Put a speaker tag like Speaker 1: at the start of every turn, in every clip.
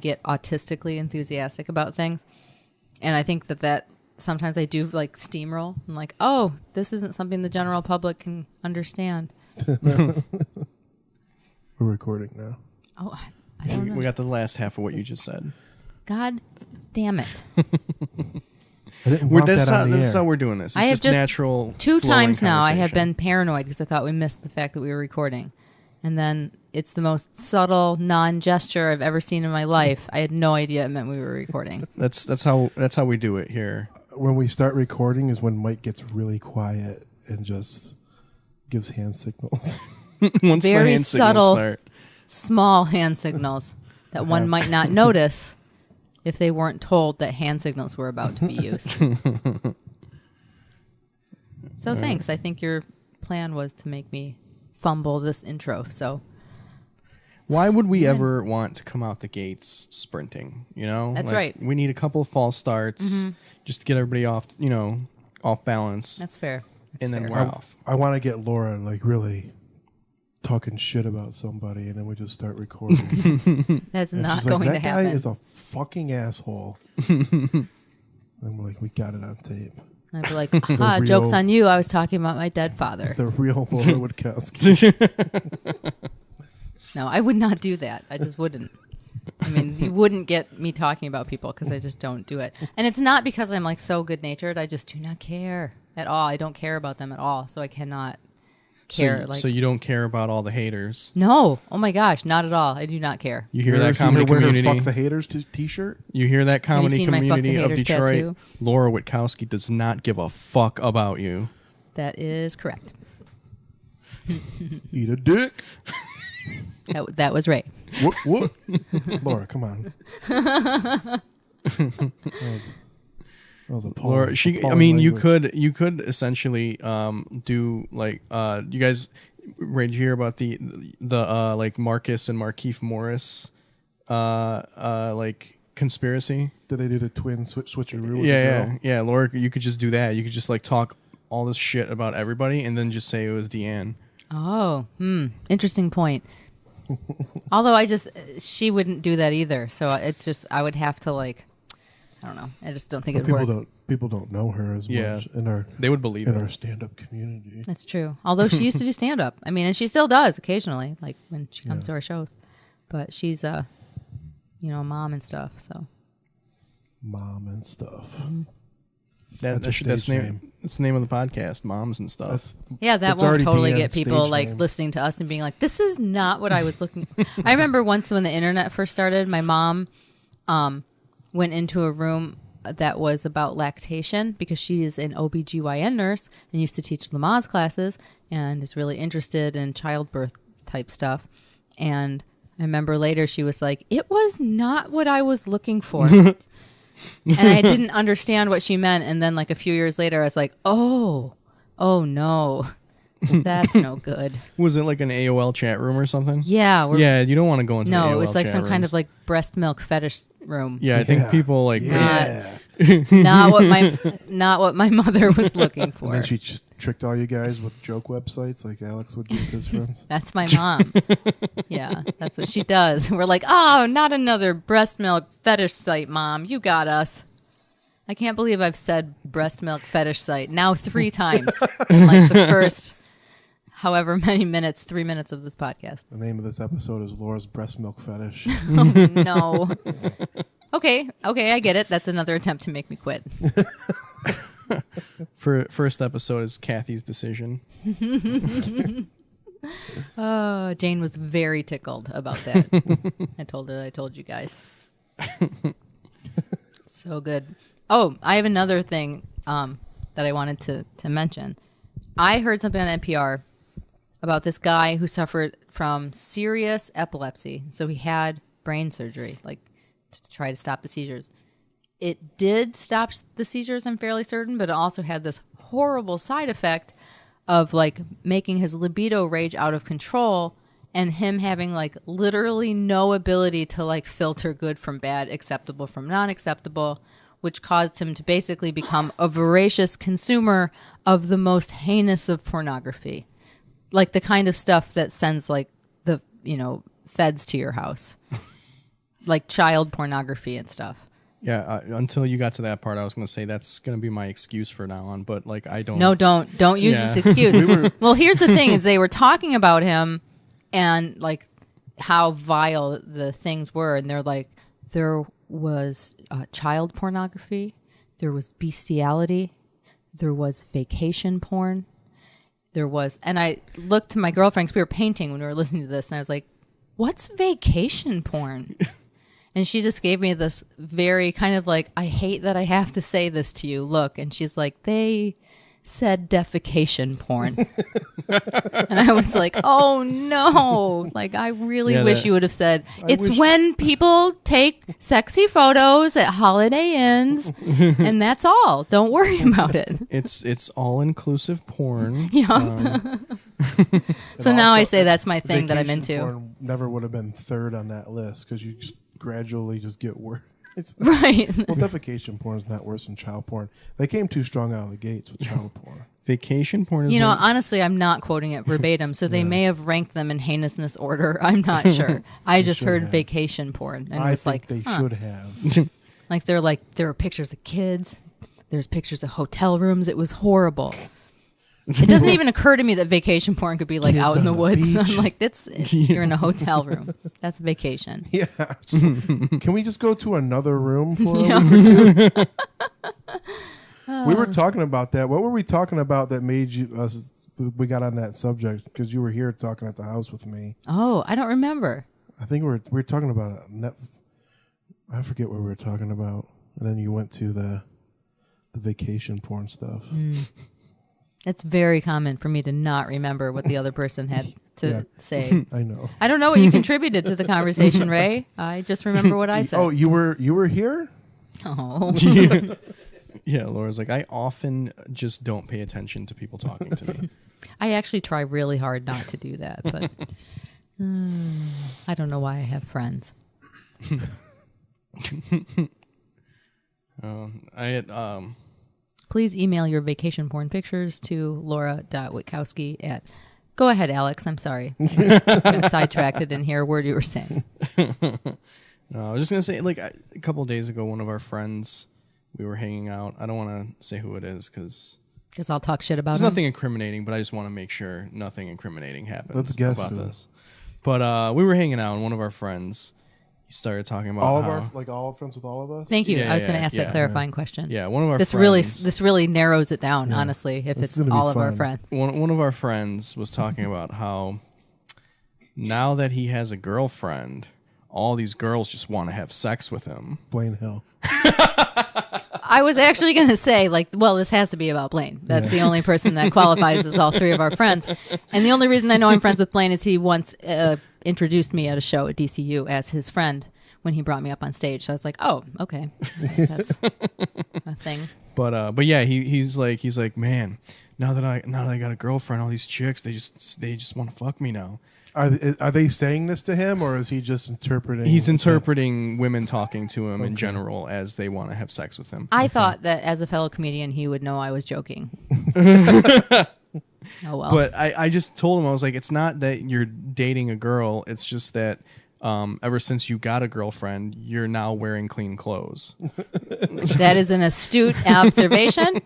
Speaker 1: get autistically enthusiastic about things. And I think that sometimes I do like steamroll. I'm like, oh, this isn't something the general public can understand.
Speaker 2: We're recording now.
Speaker 1: Oh, I don't know.
Speaker 3: We got the last half of what you just said.
Speaker 1: God damn it.
Speaker 2: I didn't want that on the
Speaker 3: This is
Speaker 2: air.
Speaker 3: how we're doing this. It's
Speaker 1: I have
Speaker 3: just natural.
Speaker 1: Two times now I have
Speaker 3: conversation.
Speaker 1: been paranoid because I thought we missed the fact that we were recording. And then it's the most subtle non-gesture I've ever seen in my life. I had no idea it meant we were recording.
Speaker 3: That's how we do it here.
Speaker 2: When we start recording is when Mike gets really quiet and just gives hand signals.
Speaker 3: Once the
Speaker 1: Very
Speaker 3: hand signals
Speaker 1: subtle,
Speaker 3: start.
Speaker 1: small hand signals that one might not notice if they weren't told that hand signals were about to be used. So thanks. I think your plan was to make me fumble this intro. So
Speaker 3: Why would we ever want to come out the gates sprinting? You know,
Speaker 1: That's
Speaker 3: Like,
Speaker 1: right.
Speaker 3: We need a couple of false starts just to get everybody off, off balance,
Speaker 1: that's fair.
Speaker 3: and then
Speaker 1: fair.
Speaker 3: we're off.
Speaker 2: I want to get Laura like really talking shit about somebody, and then we just start recording.
Speaker 1: That's
Speaker 2: And
Speaker 1: not
Speaker 2: she's like,
Speaker 1: going to
Speaker 2: that
Speaker 1: happen.
Speaker 2: guy is a fucking asshole. And we're like, we got it on tape.
Speaker 1: I'd be like, aha, joke's on you. I was talking about my dead father.
Speaker 2: The real Laura Witkowski.
Speaker 1: No, I would not do that. I just wouldn't. I mean, you wouldn't get me talking about people because I just don't do it. And it's not because I'm like so good-natured. I just do not care at all. I don't care about them at all. So I cannot care.
Speaker 3: So you don't care about all the haters.
Speaker 1: No. Oh my gosh, not at all. I do not care.
Speaker 3: You hear
Speaker 2: You ever
Speaker 3: that
Speaker 2: seen her
Speaker 3: comedy
Speaker 2: wear her
Speaker 3: community?
Speaker 2: Fuck the Haters t-shirt?
Speaker 3: You hear that
Speaker 1: Have you
Speaker 3: comedy
Speaker 1: seen my Fuck the
Speaker 3: community of
Speaker 1: Haters
Speaker 3: Detroit?
Speaker 1: tattoo?
Speaker 3: Laura Witkowski does not give a fuck about you.
Speaker 1: That is correct.
Speaker 2: Eat a dick.
Speaker 1: That was Ray.
Speaker 2: What? Laura, come on. That was appalling.
Speaker 3: Laura,
Speaker 2: appalling
Speaker 3: you
Speaker 2: language.
Speaker 3: could essentially do like you guys. Did you hear about the like Marcus and Markeith Morris like conspiracy?
Speaker 2: Did they do the twin switcheroo with the
Speaker 3: Yeah,
Speaker 2: girl?
Speaker 3: yeah. Laura, you could just do that. You could just like talk all this shit about everybody and then just say it was Deanne.
Speaker 1: Oh, interesting point. Although she wouldn't do that either. So it's just, I would have to like, I don't know. I just don't think it would work.
Speaker 2: People don't know her as much in our
Speaker 3: They would believe
Speaker 2: in
Speaker 3: it.
Speaker 2: our stand-up community.
Speaker 1: That's true. Although she used to do stand-up. I mean, and she still does occasionally, like when she comes to our shows. But she's a mom and stuff. So
Speaker 2: Mom and stuff.
Speaker 3: That's
Speaker 2: her
Speaker 3: the
Speaker 2: stage
Speaker 3: name.
Speaker 2: name.
Speaker 3: That's the name of the podcast, Moms and Stuff.
Speaker 1: yeah, that
Speaker 2: That's
Speaker 1: won't
Speaker 2: already
Speaker 1: totally
Speaker 2: Deanne's
Speaker 1: get people
Speaker 2: stage
Speaker 1: like
Speaker 2: name.
Speaker 1: listening to us and being like, "This is not what I was looking." I remember once when the internet first started, my mom went into a room that was about lactation because she is an OBGYN nurse and used to teach Lamaze classes and is really interested in childbirth type stuff. And I remember later she was like, "It was not what I was looking for." And I didn't understand what she meant. And then like a few years later, I was like, oh no, that's no good.
Speaker 3: Was it like an AOL chat room or something?
Speaker 1: Yeah.
Speaker 3: Yeah, you don't want to go into
Speaker 1: No,
Speaker 3: the
Speaker 1: it was
Speaker 3: AOL
Speaker 1: like
Speaker 3: chat
Speaker 1: some kind
Speaker 3: rooms.
Speaker 1: of like breast milk fetish room.
Speaker 3: Yeah, I think people like
Speaker 1: Not what my mother was looking for.
Speaker 2: And then she just tricked all you guys with joke websites like Alex would do with his friends.
Speaker 1: That's my mom. Yeah, that's what she does. We're like, oh, not another breast milk fetish site, Mom. You got us. I can't believe I've said breast milk fetish site now 3 times in like the first however many minutes, 3 minutes of this podcast.
Speaker 2: The name of this episode is Laura's breast milk fetish.
Speaker 1: Oh, no. Okay, I get it. That's another attempt to make me quit.
Speaker 3: First episode is Kathy's decision.
Speaker 1: Oh, Jane was very tickled about that. I told you guys. So good. Oh, I have another thing that I wanted to mention. I heard something on NPR about this guy who suffered from serious epilepsy. So he had brain surgery, like to try to stop the seizures. It did stop the seizures, I'm fairly certain, but it also had this horrible side effect of like making his libido rage out of control and him having like literally no ability to like filter good from bad, acceptable from non-acceptable, which caused him to basically become a voracious consumer of the most heinous of pornography. Like the kind of stuff that sends like the, feds to your house. like child pornography and stuff.
Speaker 3: Yeah, until you got to that part, I was going to say that's going to be my excuse for now on, but like I don't.
Speaker 1: No, don't use this excuse. Well, here's the thing: is they were talking about him and like how vile the things were, and they're like, there was child pornography, there was bestiality, there was vacation porn, there was, and I looked to my girlfriend because we were painting when we were listening to this, and I was like, "What's vacation porn?" And she just gave me this very kind of like, I hate that I have to say this to you, look. And she's like, they said defecation porn. And I was like, oh no. Like, I really wish you would have said, it's when people take sexy photos at Holiday Inns and that's all. Don't worry about it.
Speaker 3: It's all-inclusive porn.
Speaker 1: Yeah. So now I say that's my thing that I'm into.
Speaker 2: Porn never would have been third on that list because you just gradually just get worse.
Speaker 1: Right.
Speaker 2: Well, defecation porn is not worse than child porn. They came too strong out of the gates with child porn.
Speaker 3: Vacation porn is
Speaker 1: honestly, I'm not quoting it verbatim, so they may have ranked them in heinousness order. I'm not sure. I just heard vacation porn and
Speaker 2: I
Speaker 1: was
Speaker 2: think
Speaker 1: like,
Speaker 2: they should have.
Speaker 1: like there are pictures of kids. There's pictures of hotel rooms. It was horrible. It doesn't even occur to me that vacation porn could be like
Speaker 2: Kids
Speaker 1: out in the woods.
Speaker 2: beach.
Speaker 1: I'm like, you're in a hotel room. That's vacation.
Speaker 2: Yeah. Can we just go to another room for a week or two? We were talking about that. What were we talking about that made we got on that subject? Because you were here talking at the house with me.
Speaker 1: Oh, I don't remember.
Speaker 2: I think we were talking about I forget what we were talking about. And then you went to the vacation porn stuff.
Speaker 1: It's very common for me to not remember what the other person had to say.
Speaker 2: I know.
Speaker 1: I don't know what you contributed to the conversation, Ray. I just remember what I said.
Speaker 2: Oh, you were here?
Speaker 1: Oh.
Speaker 3: Yeah, Laura's like, I often just don't pay attention to people talking to me.
Speaker 1: I actually try really hard not to do that, but I don't know why I have friends.
Speaker 3: I had
Speaker 1: Please email your vacation porn pictures to laura.witkowski at... Go ahead, Alex. I'm sorry. Got sidetracked. I didn't hear a word you were saying.
Speaker 3: No, I was just going to say, like, a couple of days ago, one of our friends, we were hanging out. I don't want to say who it is because
Speaker 1: I'll talk shit about
Speaker 3: there's
Speaker 1: him.
Speaker 3: nothing incriminating, but I just want to make sure nothing incriminating happens
Speaker 2: Let's guess
Speaker 3: about
Speaker 2: who.
Speaker 3: this. But we were hanging out, and one of our friends, he started talking about
Speaker 2: all friends with all of us?
Speaker 1: Thank you.
Speaker 3: Yeah,
Speaker 1: I was going to ask that
Speaker 3: yeah.
Speaker 1: clarifying question.
Speaker 3: Yeah, one of our
Speaker 1: this
Speaker 3: friends.
Speaker 1: This really narrows it down, honestly, if
Speaker 2: This
Speaker 1: it's
Speaker 2: is gonna be
Speaker 1: all of our
Speaker 2: fun.
Speaker 1: friends.
Speaker 3: One of our friends was talking about how now that he has a girlfriend, all these girls just want to have sex with him.
Speaker 2: Blaine Hill.
Speaker 1: I was actually going to say, like, well, this has to be about Blaine. That's the only person that qualifies as all three of our friends. And the only reason I know I'm friends with Blaine is he once introduced me at a show at DCU as his friend when he brought me up on stage. So I was like, oh, okay. I guess that's a thing.
Speaker 3: But yeah, he's like, man, now that I got a girlfriend, all these chicks, they just want to fuck me now.
Speaker 2: Are they saying this to him, or is he just interpreting?
Speaker 3: He's interpreting women talking to him in general as they want to have sex with him.
Speaker 1: I thought that as a fellow comedian, he would know I was joking. Oh, well.
Speaker 3: But I just told him, I was like, it's not that you're dating a girl. It's just that ever since you got a girlfriend, you're now wearing clean clothes.
Speaker 1: That is an astute observation.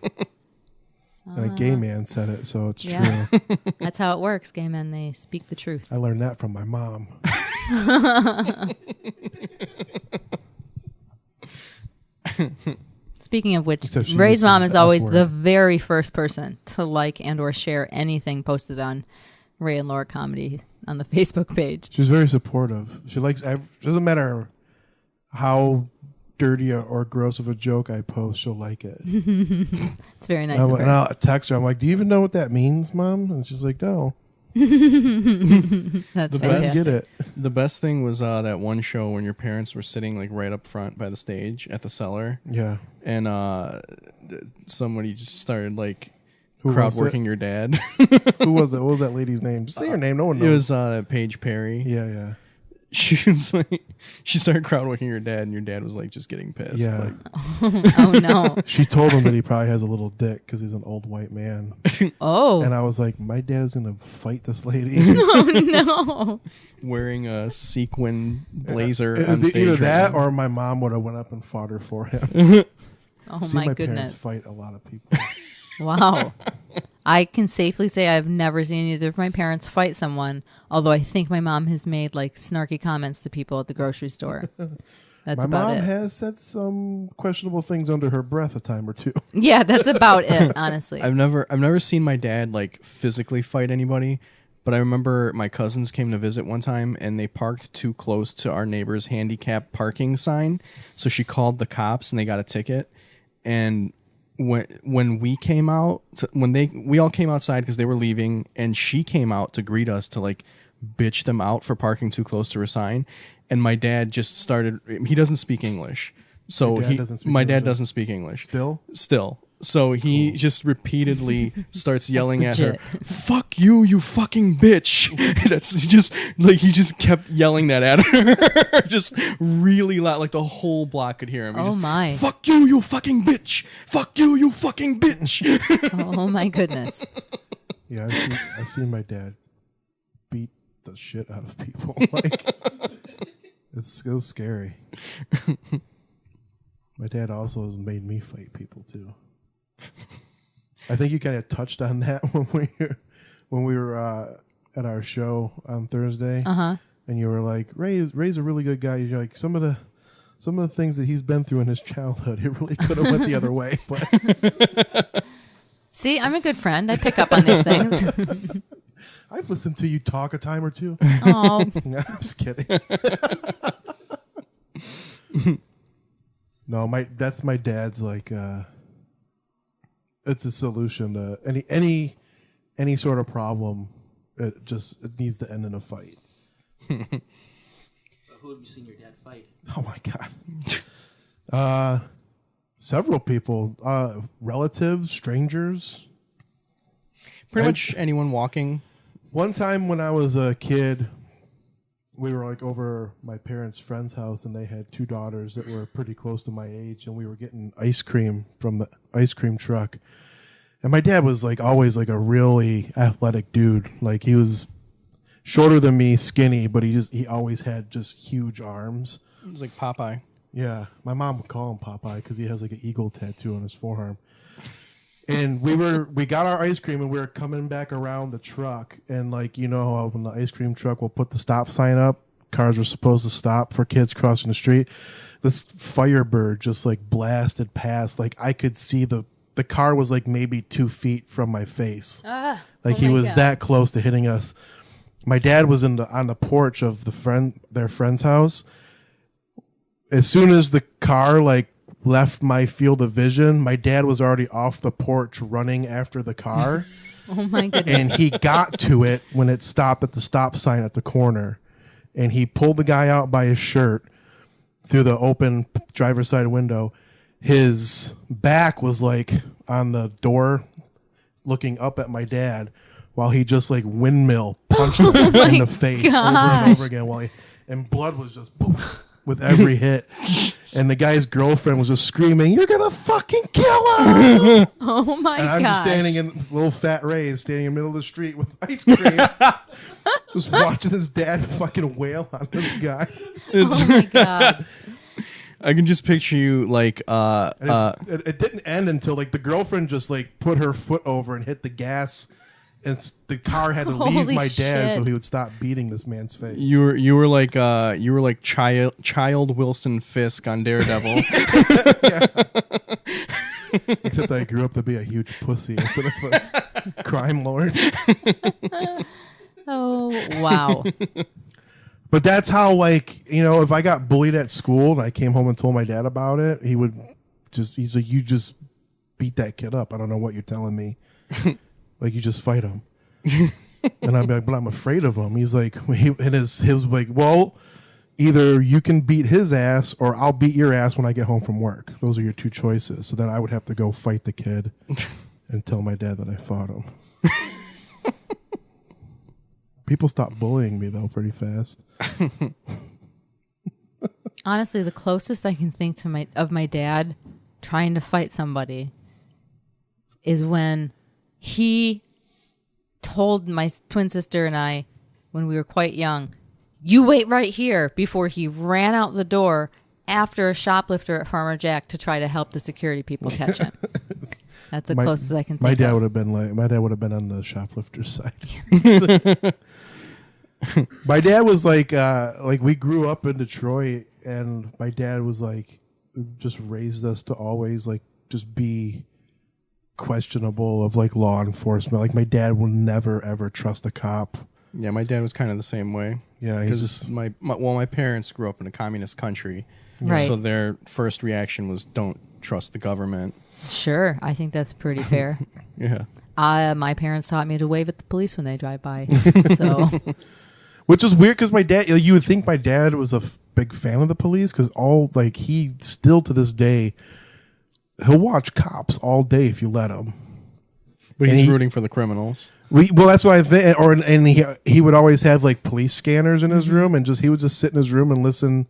Speaker 2: And a gay man said it, so it's
Speaker 1: Yeah.
Speaker 2: true.
Speaker 1: That's how it works, gay men. They speak the truth.
Speaker 2: I learned that from my mom.
Speaker 1: Speaking of which,
Speaker 2: Except she
Speaker 1: Ray's mom
Speaker 2: uses
Speaker 1: is always
Speaker 2: F word.
Speaker 1: the very first person to like and or share anything posted on Ray and Laura Comedy on the Facebook page.
Speaker 2: She's very supportive. She likes. Doesn't matter how dirty or gross of a joke I post, she'll like it.
Speaker 1: It's very nice of her.
Speaker 2: And I'll text her. I'm like, "Do you even know what that means, Mom?" And she's like, "No."
Speaker 1: That's
Speaker 3: The
Speaker 2: I
Speaker 3: best-
Speaker 1: fantastic.
Speaker 2: get it.
Speaker 3: The best thing was that one show when your parents were sitting like right up front by the stage at the cellar,
Speaker 2: Yeah.
Speaker 3: and somebody just started like
Speaker 2: Who
Speaker 3: crowd
Speaker 2: was it?
Speaker 3: working your dad.
Speaker 2: Who was that? What was that lady's name? Just say her name. No one knows.
Speaker 3: It was Paige Perry.
Speaker 2: Yeah, yeah.
Speaker 3: she was like, she started crowd working your dad, and your dad was like just getting pissed.
Speaker 2: Yeah.
Speaker 3: Like,
Speaker 1: Oh no.
Speaker 2: She told him that he probably has a little dick because he's an old white man.
Speaker 1: Oh.
Speaker 2: And I was like, my dad is going to fight this lady.
Speaker 1: Oh no.
Speaker 3: wearing a sequin blazer
Speaker 2: It
Speaker 3: on
Speaker 2: was
Speaker 3: stage.
Speaker 2: either
Speaker 3: right
Speaker 2: that
Speaker 3: now.
Speaker 2: or my mom would have went up and fought her for him.
Speaker 1: Oh
Speaker 2: See,
Speaker 1: my
Speaker 2: my
Speaker 1: goodness.
Speaker 2: parents fight a lot of people.
Speaker 1: Wow. I can safely say I've never seen either of my parents fight someone, although I think my mom has made like snarky comments to people at the grocery store. That's
Speaker 2: My
Speaker 1: about
Speaker 2: mom
Speaker 1: it.
Speaker 2: has said some questionable things under her breath a time or two.
Speaker 1: Yeah, that's about it, honestly.
Speaker 3: I've never seen my dad like physically fight anybody, but I remember my cousins came to visit one time and they parked too close to our neighbor's handicap parking sign, so she called the cops and they got a ticket. And when we came out, we all came outside because they were leaving, and she came out to greet us to like bitch them out for parking too close to her sign. And my dad just started. He doesn't speak English, so my dad doesn't speak English. Still. So he just repeatedly starts yelling at her, "Fuck you, you fucking bitch!" That's just like he just kept yelling that at her, just really loud, like the whole block could hear him.
Speaker 1: Oh my!
Speaker 3: Fuck you, you fucking bitch! Fuck you, you fucking bitch!
Speaker 1: Oh my goodness!
Speaker 2: Yeah, I've seen my dad beat the shit out of people. Like it was scary. My dad also has made me fight people too. I think you kind of touched on that when we were at our show on Thursday, and you were like, "Ray's a really good guy." You're like, some of the things that he's been through in his childhood, it really could have went the other way. But
Speaker 1: see, I'm a good friend. I pick up on these things.
Speaker 2: I've listened to you talk a time or two.
Speaker 1: Oh,
Speaker 2: I'm just kidding. No, that's my dad's like. It's a solution to any sort of problem. It needs to end in a fight.
Speaker 4: Who have you seen your dad fight?
Speaker 2: Oh my god. Several people, relatives, strangers.
Speaker 3: Pretty much anyone walking.
Speaker 2: One time when I was a kid, we were like over my parents' friend's house, and they had two daughters that were pretty close to my age, and we were getting ice cream from the ice cream truck. And my dad was like always like a really athletic dude. Like he was shorter than me, skinny, but he always had just huge arms.
Speaker 3: It was like Popeye.
Speaker 2: Yeah, my mom would call him Popeye because he has like an eagle tattoo on his forearm. And we got our ice cream, and we were coming back around the truck, and like you know how when the ice cream truck will put the stop sign up, cars are supposed to stop for kids crossing the street. This Firebird just like blasted past. Like I could see the car was like maybe 2 feet from my face. Like he was that close to hitting us. My dad was on the porch of their friend's house. As soon as the car like left my field of vision, my dad was already off the porch running after the car.
Speaker 1: oh my goodness!
Speaker 2: And he got to it when it stopped at the stop sign at the corner. And he pulled the guy out by his shirt through the open driver's side window. His back was like on the door looking up at my dad while he just like windmill punched him in the face over and over again and blood was just poof with every hit. And the guy's girlfriend was just screaming, "You're gonna fucking kill him!"
Speaker 1: Oh my god!
Speaker 2: And I'm just standing in little fat Ray's standing in the middle of the street with ice cream, just watching his dad fucking wail on this guy.
Speaker 1: Oh my god!
Speaker 3: I can just picture you like
Speaker 2: it didn't end until like the girlfriend just like put her foot over and hit the gas, and the car had to leave
Speaker 1: Holy
Speaker 2: my dad
Speaker 1: shit.
Speaker 2: so he would stop beating this man's face.
Speaker 3: you were like child Wilson Fisk on Daredevil.
Speaker 2: Except I grew up to be a huge pussy instead of a crime lord.
Speaker 1: Oh wow!
Speaker 2: But that's how, like, you know, if I got bullied at school and I came home and told my dad about it, he's like, "You just beat that kid up. I don't know what you're telling me. Like, you just fight him." And I'm like, "But I'm afraid of him." He's like, he was like, "Well, either you can beat his ass or I'll beat your ass when I get home from work. Those are your two choices." So then I would have to go fight the kid and tell my dad that I fought him. People stopped bullying me though pretty fast.
Speaker 1: Honestly, the closest I can think to my dad trying to fight somebody is when he told my twin sister and I, when we were quite young, you wait right here, before he ran out the door after a shoplifter at Farmer Jack to try to help the security people catch him. That's the closest I can think.
Speaker 2: My dad would have been on the shoplifter's side. My dad was like we grew up in Detroit, and my dad was like just raised us to always like just be questionable of like law enforcement. Like my dad will never ever trust a cop.
Speaker 3: Yeah, my dad was kind of the same way.
Speaker 2: Yeah,
Speaker 3: because my parents grew up in a communist country,
Speaker 1: right?
Speaker 3: So their first reaction was don't trust the government.
Speaker 1: Sure, I think that's pretty fair.
Speaker 3: Yeah.
Speaker 1: My parents taught me to wave at the police when they drive by. So,
Speaker 2: which is weird because my dad, you would think my dad was a big fan of the police because he still to this day, he'll watch cops all day if you let him.
Speaker 3: But he's rooting for the criminals.
Speaker 2: Well, that's what I think. And he would always have like police scanners in his room, and he would just sit in his room and listen.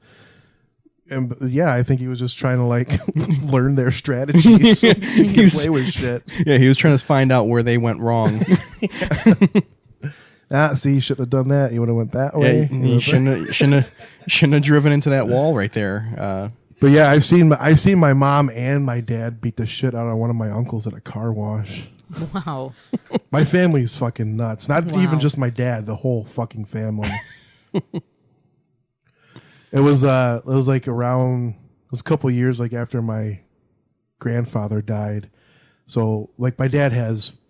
Speaker 2: And yeah, I think he was just trying to like learn their strategies. So he could play with shit.
Speaker 3: Yeah, he was trying to find out where they went wrong.
Speaker 2: See, you shouldn't have done that. You would have went that way.
Speaker 3: Yeah, you shouldn't have driven into that wall right there.
Speaker 2: But yeah, I've seen my mom and my dad beat the shit out of one of my uncles at a car wash.
Speaker 1: wow.
Speaker 2: My family's fucking nuts. Not
Speaker 1: Wow.
Speaker 2: even just my dad, the whole fucking family. It was like around, it was a couple of years like after my grandfather died. So like my dad has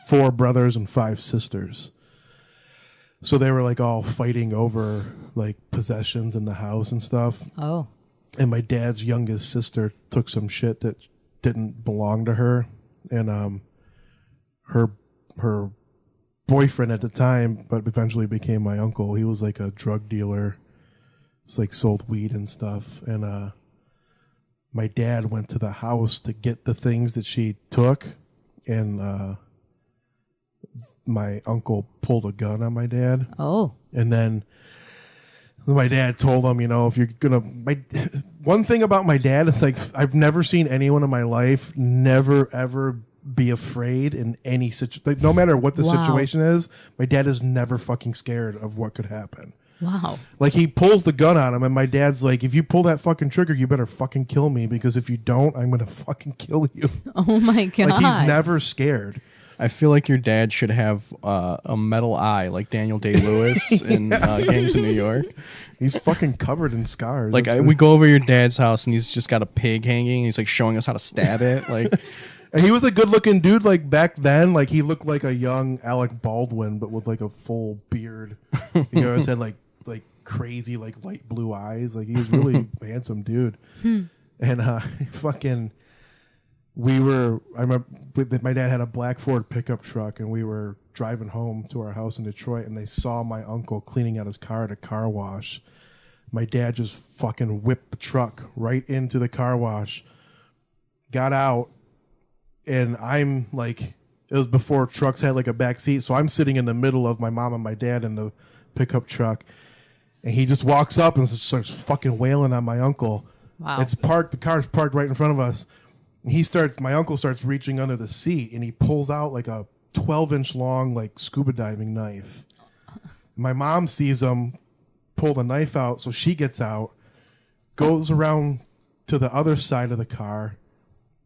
Speaker 2: 4 brothers and 5 sisters. So they were like all fighting over like possessions in the house and stuff.
Speaker 1: Oh.
Speaker 2: And my dad's youngest sister took some shit that didn't belong to her. And her boyfriend at the time, but eventually became my uncle, he was like a drug dealer. It's like sold weed and stuff. And my dad went to the house to get the things that she took, and my uncle pulled a gun on my dad.
Speaker 1: Oh.
Speaker 2: And then my dad told him, if you're gonna, one thing about my dad is like, I've never seen anyone in my life never ever be afraid in any situation. Like, no matter what the situation is, my dad is never fucking scared of what could happen.
Speaker 1: Wow.
Speaker 2: Like, he pulls the gun on him, and my dad's like, if you pull that fucking trigger, you better fucking kill me, because if you don't, I'm gonna fucking kill you.
Speaker 1: Oh my God.
Speaker 2: Like, he's never scared.
Speaker 3: I feel like your dad should have a metal eye like Daniel Day-Lewis in Gangs of New York.
Speaker 2: He's fucking covered in scars.
Speaker 3: Like, we go over your dad's house, and he's just got a pig hanging. And he's like showing us how to stab it. Like,
Speaker 2: and he was a good-looking dude. Like, back then, like, he looked like a young Alec Baldwin, but with like a full beard. He always had like crazy like light blue eyes. Like, he was really a handsome dude. And fucking, I remember my dad had a black Ford pickup truck, and we were driving home to our house in Detroit, and they saw my uncle cleaning out his car at a car wash. My dad just fucking whipped the truck right into the car wash, got out, and I'm like, it was before trucks had like a back seat, so I'm sitting in the middle of my mom and my dad in the pickup truck, and he just walks up and starts fucking wailing on my uncle.
Speaker 1: Wow.
Speaker 2: It's parked, the car's parked right in front of us. My uncle starts reaching under the seat, and he pulls out like a 12-inch long like scuba diving knife. My mom sees him pull the knife out, so she gets out, goes around to the other side of the car,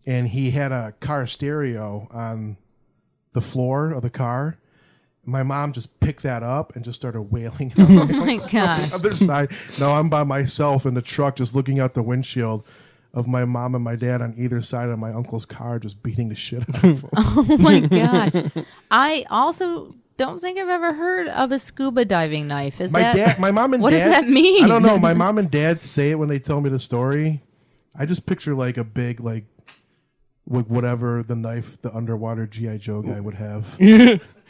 Speaker 2: and he had a car stereo on the floor of the car. My mom just picked that up and just started wailing on
Speaker 1: Oh my God.
Speaker 2: the other side. Now I'm by myself in the truck, just looking out the windshield of my mom and my dad on either side of my uncle's car, just beating the shit out of him.
Speaker 1: Oh my gosh. I also don't think I've ever heard of a scuba diving knife.
Speaker 2: My mom and
Speaker 1: what
Speaker 2: dad.
Speaker 1: does that mean?
Speaker 2: I don't know. My mom and dad say it when they tell me the story. I just picture like a big, like whatever the knife the underwater G.I. Joe guy would have.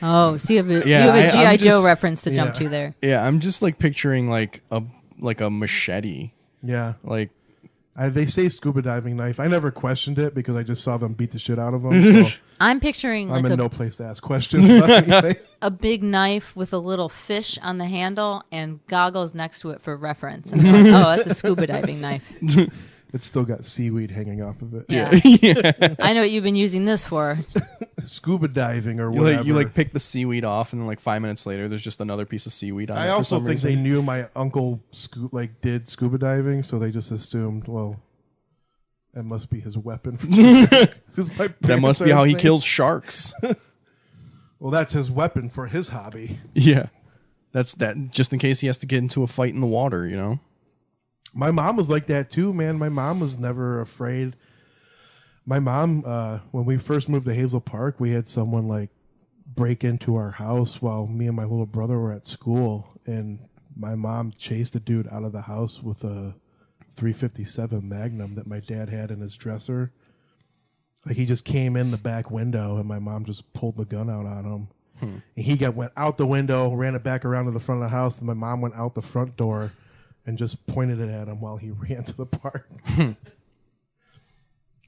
Speaker 1: Oh, so you have a
Speaker 3: I'm
Speaker 1: G.I. Joe
Speaker 3: just-
Speaker 1: reference to jump to there.
Speaker 3: yeah, I'm just like picturing like a machete.
Speaker 2: Yeah.
Speaker 3: Like,
Speaker 2: They say scuba diving knife. I never questioned it because I just saw them beat the shit out of them. So
Speaker 1: I'm picturing
Speaker 2: I'm
Speaker 1: like
Speaker 2: in no place to ask questions about anything.
Speaker 1: a big knife with a little fish on the handle and goggles next to it for reference. And they're like, oh, that's a scuba diving knife.
Speaker 2: It's still got seaweed hanging off of it.
Speaker 1: Yeah. I know what you've been using this for.
Speaker 2: Scuba diving or
Speaker 3: You
Speaker 2: whatever.
Speaker 3: like pick the seaweed off, and then like 5 minutes later, there's just another piece of seaweed on it.
Speaker 2: I
Speaker 3: for
Speaker 2: also
Speaker 3: some
Speaker 2: think
Speaker 3: reason.
Speaker 2: they knew my uncle did scuba diving, so they just assumed, well, that must be his weapon.
Speaker 3: That must be how he kills sharks.
Speaker 2: Well, that's his weapon for his hobby.
Speaker 3: Yeah, that's that. Just in case he has to get into a fight in the water, you know.
Speaker 2: My mom was like that too, man. My mom was never afraid. My mom, when we first moved to Hazel Park, we had someone like break into our house while me and my little brother were at school, and my mom chased a dude out of the house with a 357 Magnum that my dad had in his dresser. Like he just came in the back window, and my mom just pulled the gun out on him. And he went out the window, ran it back around to the front of the house, and my mom went out the front door and just pointed it at him while he ran to the park.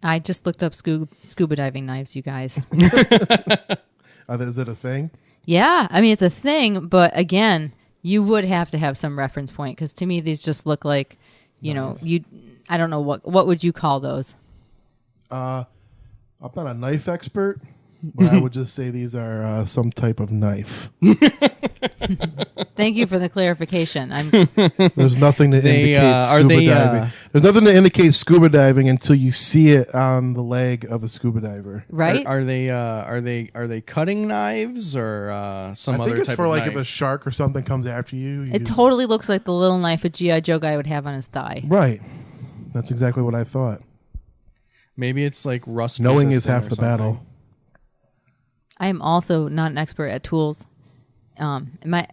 Speaker 1: I just looked up scuba diving knives, you guys.
Speaker 2: Is it a thing?
Speaker 1: Yeah, I mean, it's a thing, but again, you would have to have some reference point because to me, these just look like, you know, I don't know what would you call those?
Speaker 2: I'm not a knife expert, but I would just say these are some type of knife.
Speaker 1: Thank you for the clarification.
Speaker 2: There's nothing to indicate scuba diving. There's nothing to indicate scuba diving until you see it on the leg of a scuba diver.
Speaker 1: Right?
Speaker 3: Are they cutting knives or some
Speaker 2: I
Speaker 3: other
Speaker 2: think it's
Speaker 3: type
Speaker 2: for
Speaker 3: of
Speaker 2: like
Speaker 3: knife?
Speaker 2: if a shark or something comes after you.
Speaker 1: It totally looks like the little knife a G.I. Joe guy would have on his thigh.
Speaker 2: Right. That's exactly what I thought.
Speaker 3: Maybe it's like rust.
Speaker 2: Knowing is
Speaker 3: resistant
Speaker 2: half
Speaker 3: or
Speaker 2: the
Speaker 3: something.
Speaker 2: battle.
Speaker 1: I am also not an expert at tools. My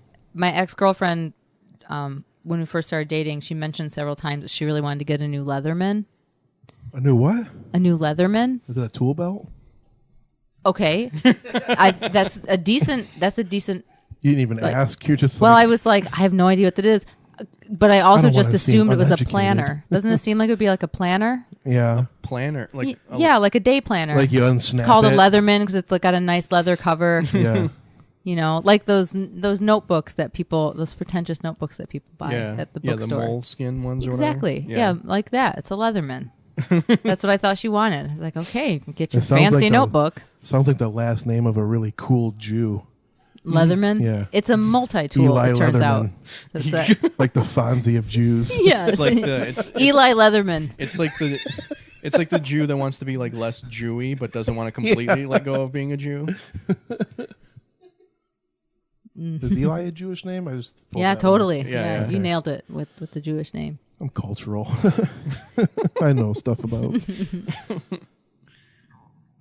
Speaker 1: ex-girlfriend, when we first started dating, she mentioned several times that she really wanted to get a new Leatherman.
Speaker 2: A new what?
Speaker 1: A new Leatherman.
Speaker 2: Is it a tool belt?
Speaker 1: Okay, that's a decent.
Speaker 2: You didn't even ask. You're just
Speaker 1: Well,
Speaker 2: like,
Speaker 1: I was like, I have no idea what that is, but I also
Speaker 2: don't
Speaker 1: just
Speaker 2: wanna seem
Speaker 1: assumed it was a
Speaker 2: uneducated.
Speaker 1: planner. Doesn't it seem like it would be like a planner?
Speaker 2: yeah.
Speaker 3: Planner, like
Speaker 1: Yeah, like a day planner.
Speaker 2: Like you unsnap
Speaker 1: it's called
Speaker 2: it.
Speaker 1: a Leatherman because it's like got a nice leather cover.
Speaker 2: Yeah.
Speaker 1: You know, like those notebooks that those pretentious notebooks that people buy at the bookstore.
Speaker 3: the moleskin ones or
Speaker 1: Exactly.
Speaker 3: whatever.
Speaker 1: Yeah, like that. It's a Leatherman. That's what I thought she wanted. I was like, okay, get your
Speaker 2: It sounds
Speaker 1: fancy
Speaker 2: like
Speaker 1: notebook.
Speaker 2: Sounds like the last name of a really cool Jew.
Speaker 1: Leatherman.
Speaker 2: Yeah.
Speaker 1: It's a multi-tool.
Speaker 2: Eli
Speaker 1: it turns out.
Speaker 2: Leatherman.
Speaker 1: So it's a,
Speaker 2: Like the Fonzie of Jews.
Speaker 1: yes.
Speaker 3: It's like it's
Speaker 1: Eli Leatherman.
Speaker 3: It's like the Jew that wants to be like less Jewy but doesn't want to completely let go of being a Jew.
Speaker 2: Is Eli a Jewish name? I just pulled
Speaker 1: Yeah,
Speaker 2: that
Speaker 1: totally.
Speaker 3: Yeah,
Speaker 1: Yeah,
Speaker 3: yeah.
Speaker 1: you nailed it with the Jewish name.
Speaker 2: one. I'm cultural. I know stuff about.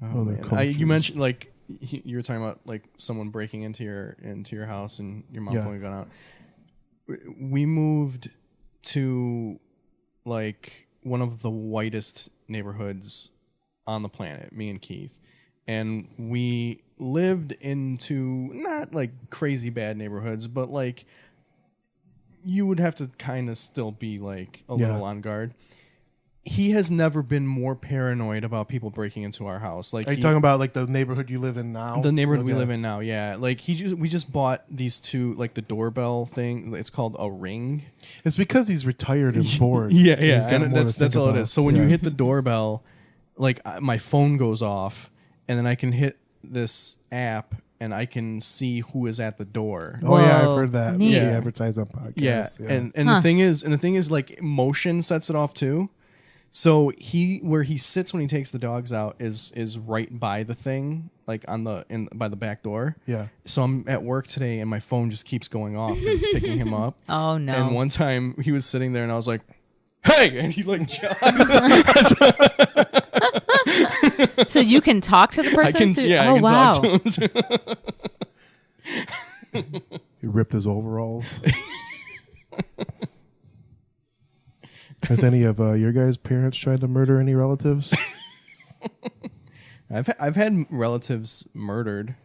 Speaker 3: Oh,
Speaker 2: their
Speaker 3: man.
Speaker 2: cultures.
Speaker 3: You mentioned like you were talking about like someone breaking into your house and your mom pulling a gun out. We moved to like one of the whitest neighborhoods on the planet, me and Keith, and we lived into not like crazy bad neighborhoods, but like you would have to kind of still be like a little on guard. He has never been more paranoid about people breaking into our house. Like,
Speaker 2: Are you talking about like the neighborhood you live in now?
Speaker 3: the neighborhood we
Speaker 2: Okay.
Speaker 3: live in now? Yeah, like we just bought these two, like the doorbell thing. It's called a Ring.
Speaker 2: It's because he's retired and bored.
Speaker 3: Yeah,
Speaker 2: He's
Speaker 3: yeah,
Speaker 2: got
Speaker 3: and
Speaker 2: more to
Speaker 3: that's
Speaker 2: think
Speaker 3: all it
Speaker 2: about.
Speaker 3: is. So when you
Speaker 2: Yeah.
Speaker 3: hit the doorbell, like my phone goes off, and then I can hit this app, and I can see who is at the door.
Speaker 2: Oh yeah, I've
Speaker 1: Whoa,
Speaker 2: heard that.
Speaker 1: neat.
Speaker 2: They
Speaker 3: Yeah.
Speaker 2: advertise on podcasts.
Speaker 3: Yeah, and the thing is like motion sets it off too. So where he sits when he takes the dogs out is right by the thing, like by the back door.
Speaker 2: Yeah.
Speaker 3: So I'm at work today and my phone just keeps going off because it's picking him up.
Speaker 1: Oh no.
Speaker 3: And one time he was sitting there and I was like, "Hey!" and he like jumped.
Speaker 1: So you can talk to the person?
Speaker 3: I can
Speaker 1: oh, wow.
Speaker 3: talk to him.
Speaker 2: He ripped his overalls. Has any of your guys' parents tried to murder any relatives?
Speaker 3: I've had relatives murdered.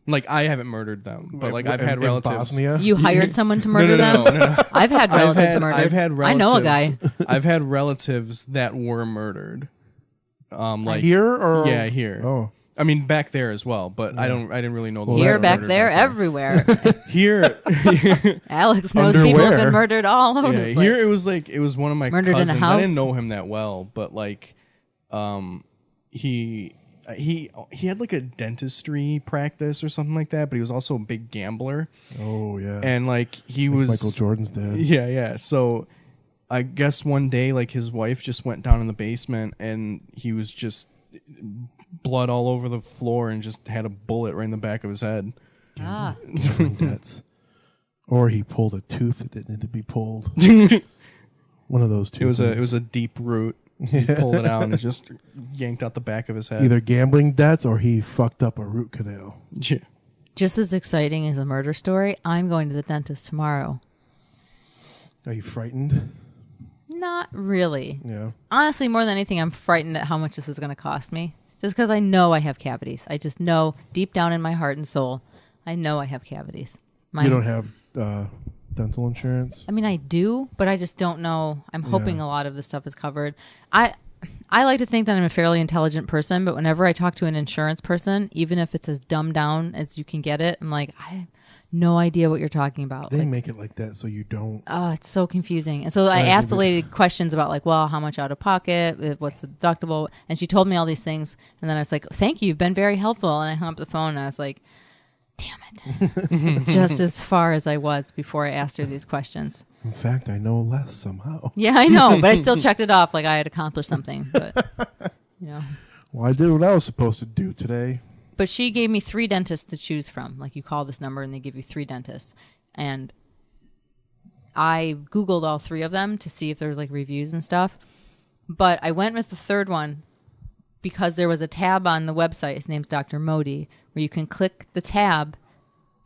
Speaker 3: Like I haven't murdered them, but like I've
Speaker 2: In-
Speaker 3: had
Speaker 2: in
Speaker 3: relatives.
Speaker 2: Bosnia?
Speaker 1: You hired someone to murder them?
Speaker 3: No.
Speaker 1: I've had relatives murdered.
Speaker 3: I've had relatives.
Speaker 1: I know a guy.
Speaker 3: I've had relatives that were murdered. Like
Speaker 2: Here or
Speaker 3: yeah, here.
Speaker 2: Oh,
Speaker 3: I mean back there as well, but I didn't really know the
Speaker 1: Here,
Speaker 3: ones that
Speaker 1: back
Speaker 3: murdered
Speaker 1: there,
Speaker 3: back
Speaker 1: everywhere.
Speaker 3: Here,
Speaker 1: Alex knows people have
Speaker 2: Underwear.
Speaker 1: been murdered all over
Speaker 3: yeah,
Speaker 1: the place.
Speaker 3: here it was one of my
Speaker 1: Murdered in a
Speaker 3: cousins. I didn't
Speaker 1: house?
Speaker 3: know him that well, but like, he had like a dentistry practice or something like that, but he was also a big gambler,
Speaker 2: oh yeah.
Speaker 3: and like he was
Speaker 2: Michael Jordan's dad.
Speaker 3: Yeah. So I guess one day, like his wife just went down in the basement, and he was just blood all over the floor, and just had a bullet right in the back of his head.
Speaker 1: Ah.
Speaker 2: That's, or he pulled a tooth that didn't need to be pulled. One of those two.
Speaker 3: It was a deep root. He pulled it out and just yanked out the back of his head.
Speaker 2: Either gambling debts or he fucked up a root canal.
Speaker 3: Yeah.
Speaker 1: Just as exciting as a murder story, I'm going to the dentist tomorrow.
Speaker 2: Are you frightened?
Speaker 1: Not really.
Speaker 2: Yeah.
Speaker 1: Honestly, more than anything, I'm frightened at how much this is going to cost me. Just because I know I have cavities. I just know deep down in my heart and soul, I know I have cavities.
Speaker 2: You don't have dental insurance?
Speaker 1: I mean, I do, but I just don't know. I'm hoping
Speaker 2: Yeah.
Speaker 1: a lot of the stuff is covered. I like to think that I'm a fairly intelligent person, but whenever I talk to an insurance person, even if it's as dumbed down as you can get it, I'm like, I have no idea what you're talking about.
Speaker 2: They
Speaker 1: Like,
Speaker 2: make it like that so you don't.
Speaker 1: oh, it's so confusing. And so I asked the lady questions about like, well, how much out of pocket? What's the deductible? And she told me all these things. And then I was like, thank you. You've been very helpful. And I hung up the phone and I was like, damn it. Just as far as I was before I asked her these questions.
Speaker 2: In fact, I know less somehow.
Speaker 1: Yeah, I know. But I still checked it off like I had accomplished something. But, you know.
Speaker 2: Well, I did what I was supposed to do today.
Speaker 1: But she gave me 3 dentists to choose from. Like, you call this number and they give you 3 dentists. And I Googled all 3 of them to see if there was like reviews and stuff. But I went with the 3rd one because there was a tab on the website. His name's Dr. Modi, where you can click the tab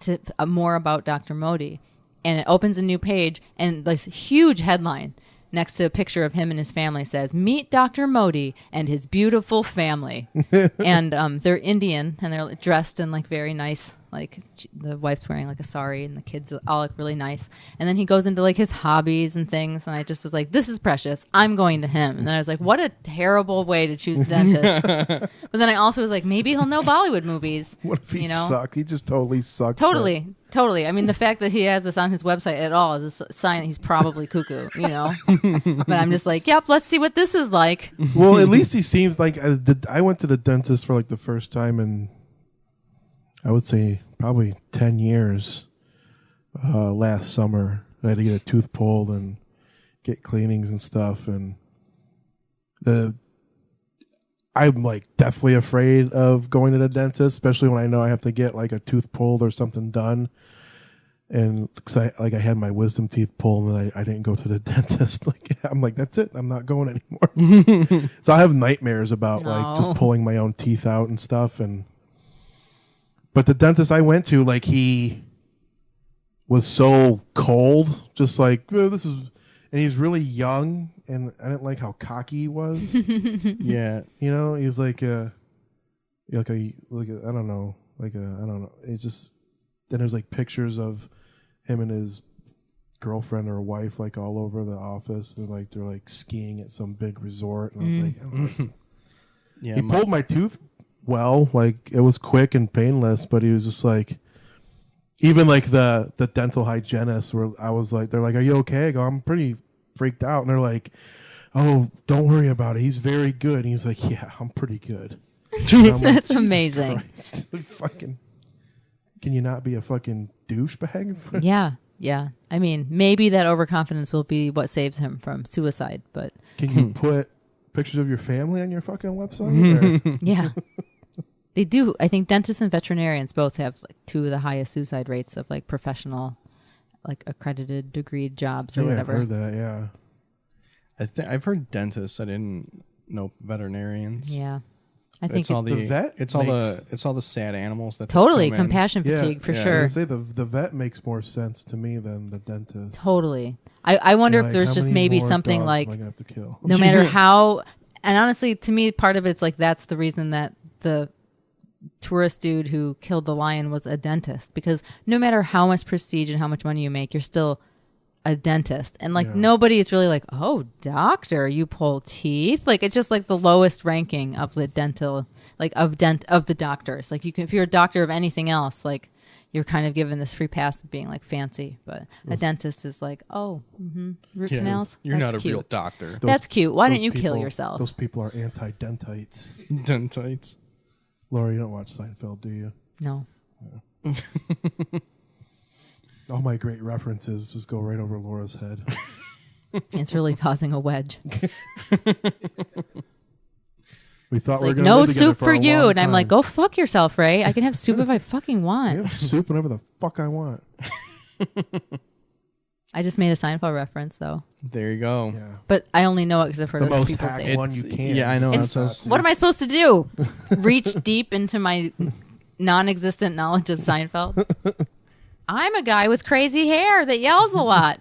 Speaker 1: to more about Dr. Modi. And it opens a new page, and this huge headline next to a picture of him and his family says, "Meet Dr. Modi and his beautiful family." And they're Indian, and they're dressed in like very nice, like the wife's wearing like a sari, and the kids all look really nice. And then he goes into like his hobbies and things, and I just was like, this is precious. I'm going to him. And then I was like, what a terrible way to choose a dentist. But then I also was like, maybe he'll know Bollywood movies.
Speaker 2: What if he
Speaker 1: you know?
Speaker 2: sucked? He just totally sucks.
Speaker 1: Totally. I mean, the fact that he has this on his website at all is a sign that he's probably cuckoo, you know? But I'm just like, yep, let's see what this is like.
Speaker 2: Well, at least he seems like I went to the dentist for like the first time in, I would say, probably 10 years last summer. I had to get a tooth pulled and get cleanings and stuff. And I'm like deathly afraid of going to the dentist, especially when I know I have to get like a tooth pulled or something done. And because I had my wisdom teeth pulled and I didn't go to the dentist. Like I'm like, that's it. I'm not going anymore. So I have nightmares about like just pulling my own teeth out and stuff. But the dentist I went to, like he was so cold, just like this is, and he's really young, and I didn't like how cocky he was.
Speaker 3: Yeah.
Speaker 2: You know, he was like I don't know. It's just, then there's like pictures of him and his girlfriend or wife like all over the office. They're like skiing at some big resort, and I was like, oh.
Speaker 3: Yeah.
Speaker 2: He pulled my tooth well, like it was quick and painless, but he was just like, even like the dental hygienist where I was like, they're like, are you okay? I go, I'm pretty freaked out. And they're like, oh, don't worry about it. He's very good. And he's like, yeah, I'm pretty good. I'm like,
Speaker 1: That's amazing.
Speaker 2: Fucking, can you not be a fucking douchebag?
Speaker 1: Yeah. I mean, maybe that overconfidence will be what saves him from suicide, but
Speaker 2: Can you put pictures of your family on your fucking website? Or?
Speaker 1: yeah. They do. I think dentists and veterinarians both have like 2 of the highest suicide rates of like professional, like accredited degreed jobs or
Speaker 2: Yeah,
Speaker 1: whatever.
Speaker 2: I've heard that, yeah.
Speaker 3: I've heard dentists. I didn't know veterinarians.
Speaker 1: Yeah. I think
Speaker 3: It's all
Speaker 2: The vet
Speaker 3: it's all
Speaker 2: makes-
Speaker 3: the sad animals that
Speaker 1: totally
Speaker 3: come in.
Speaker 1: compassion fatigue for
Speaker 3: yeah.
Speaker 2: I
Speaker 1: sure.
Speaker 2: would say the vet makes more sense to me than the dentist.
Speaker 1: Totally. I wonder
Speaker 2: Like,
Speaker 1: if there's
Speaker 2: how
Speaker 1: just
Speaker 2: many
Speaker 1: maybe
Speaker 2: more
Speaker 1: something
Speaker 2: dogs
Speaker 1: like
Speaker 2: am I gonna have to kill?
Speaker 1: no matter how, and honestly, to me, part of it's like that's the reason that the tourist dude who killed the lion was a dentist, because no matter how much prestige and how much money you make, you're still a dentist. And like nobody is really like, oh, doctor, you pull teeth. Like it's just like the lowest ranking of the dental, like of the doctors. Like you can, if you're a doctor of anything else, like you're kind of given this free pass of being like fancy. But a dentist is like, oh, root canals.
Speaker 3: You're
Speaker 1: That's
Speaker 3: not a
Speaker 1: cute.
Speaker 3: real doctor.
Speaker 1: That's cute. Why
Speaker 2: those
Speaker 1: don't you kill
Speaker 2: people-
Speaker 1: yourself?
Speaker 2: Those people are anti-dentites.
Speaker 3: Dentites.
Speaker 2: Laura, you don't watch Seinfeld, do you?
Speaker 1: No.
Speaker 2: All my great references just go right over Laura's head.
Speaker 1: It's really causing a wedge.
Speaker 2: We thought
Speaker 1: It's
Speaker 2: we were
Speaker 1: like,
Speaker 2: going to
Speaker 1: no
Speaker 2: live together
Speaker 1: soup
Speaker 2: for
Speaker 1: for
Speaker 2: a
Speaker 1: you.
Speaker 2: long
Speaker 1: And I'm like,
Speaker 2: time.
Speaker 1: go fuck yourself, Ray. I can have soup if I fucking
Speaker 2: I
Speaker 1: want.
Speaker 2: have soup whenever the fuck I want.
Speaker 1: I just made a Seinfeld reference, though.
Speaker 3: There you go.
Speaker 2: Yeah.
Speaker 1: But I only know it because I've heard
Speaker 2: The
Speaker 1: other
Speaker 2: most
Speaker 1: people
Speaker 2: hack
Speaker 1: say it.
Speaker 2: one you can.
Speaker 3: Yeah, I know.
Speaker 1: It's-
Speaker 3: That's
Speaker 1: What am I supposed to do? Reach deep into my non-existent knowledge of Seinfeld? I'm a guy with crazy hair that yells a lot.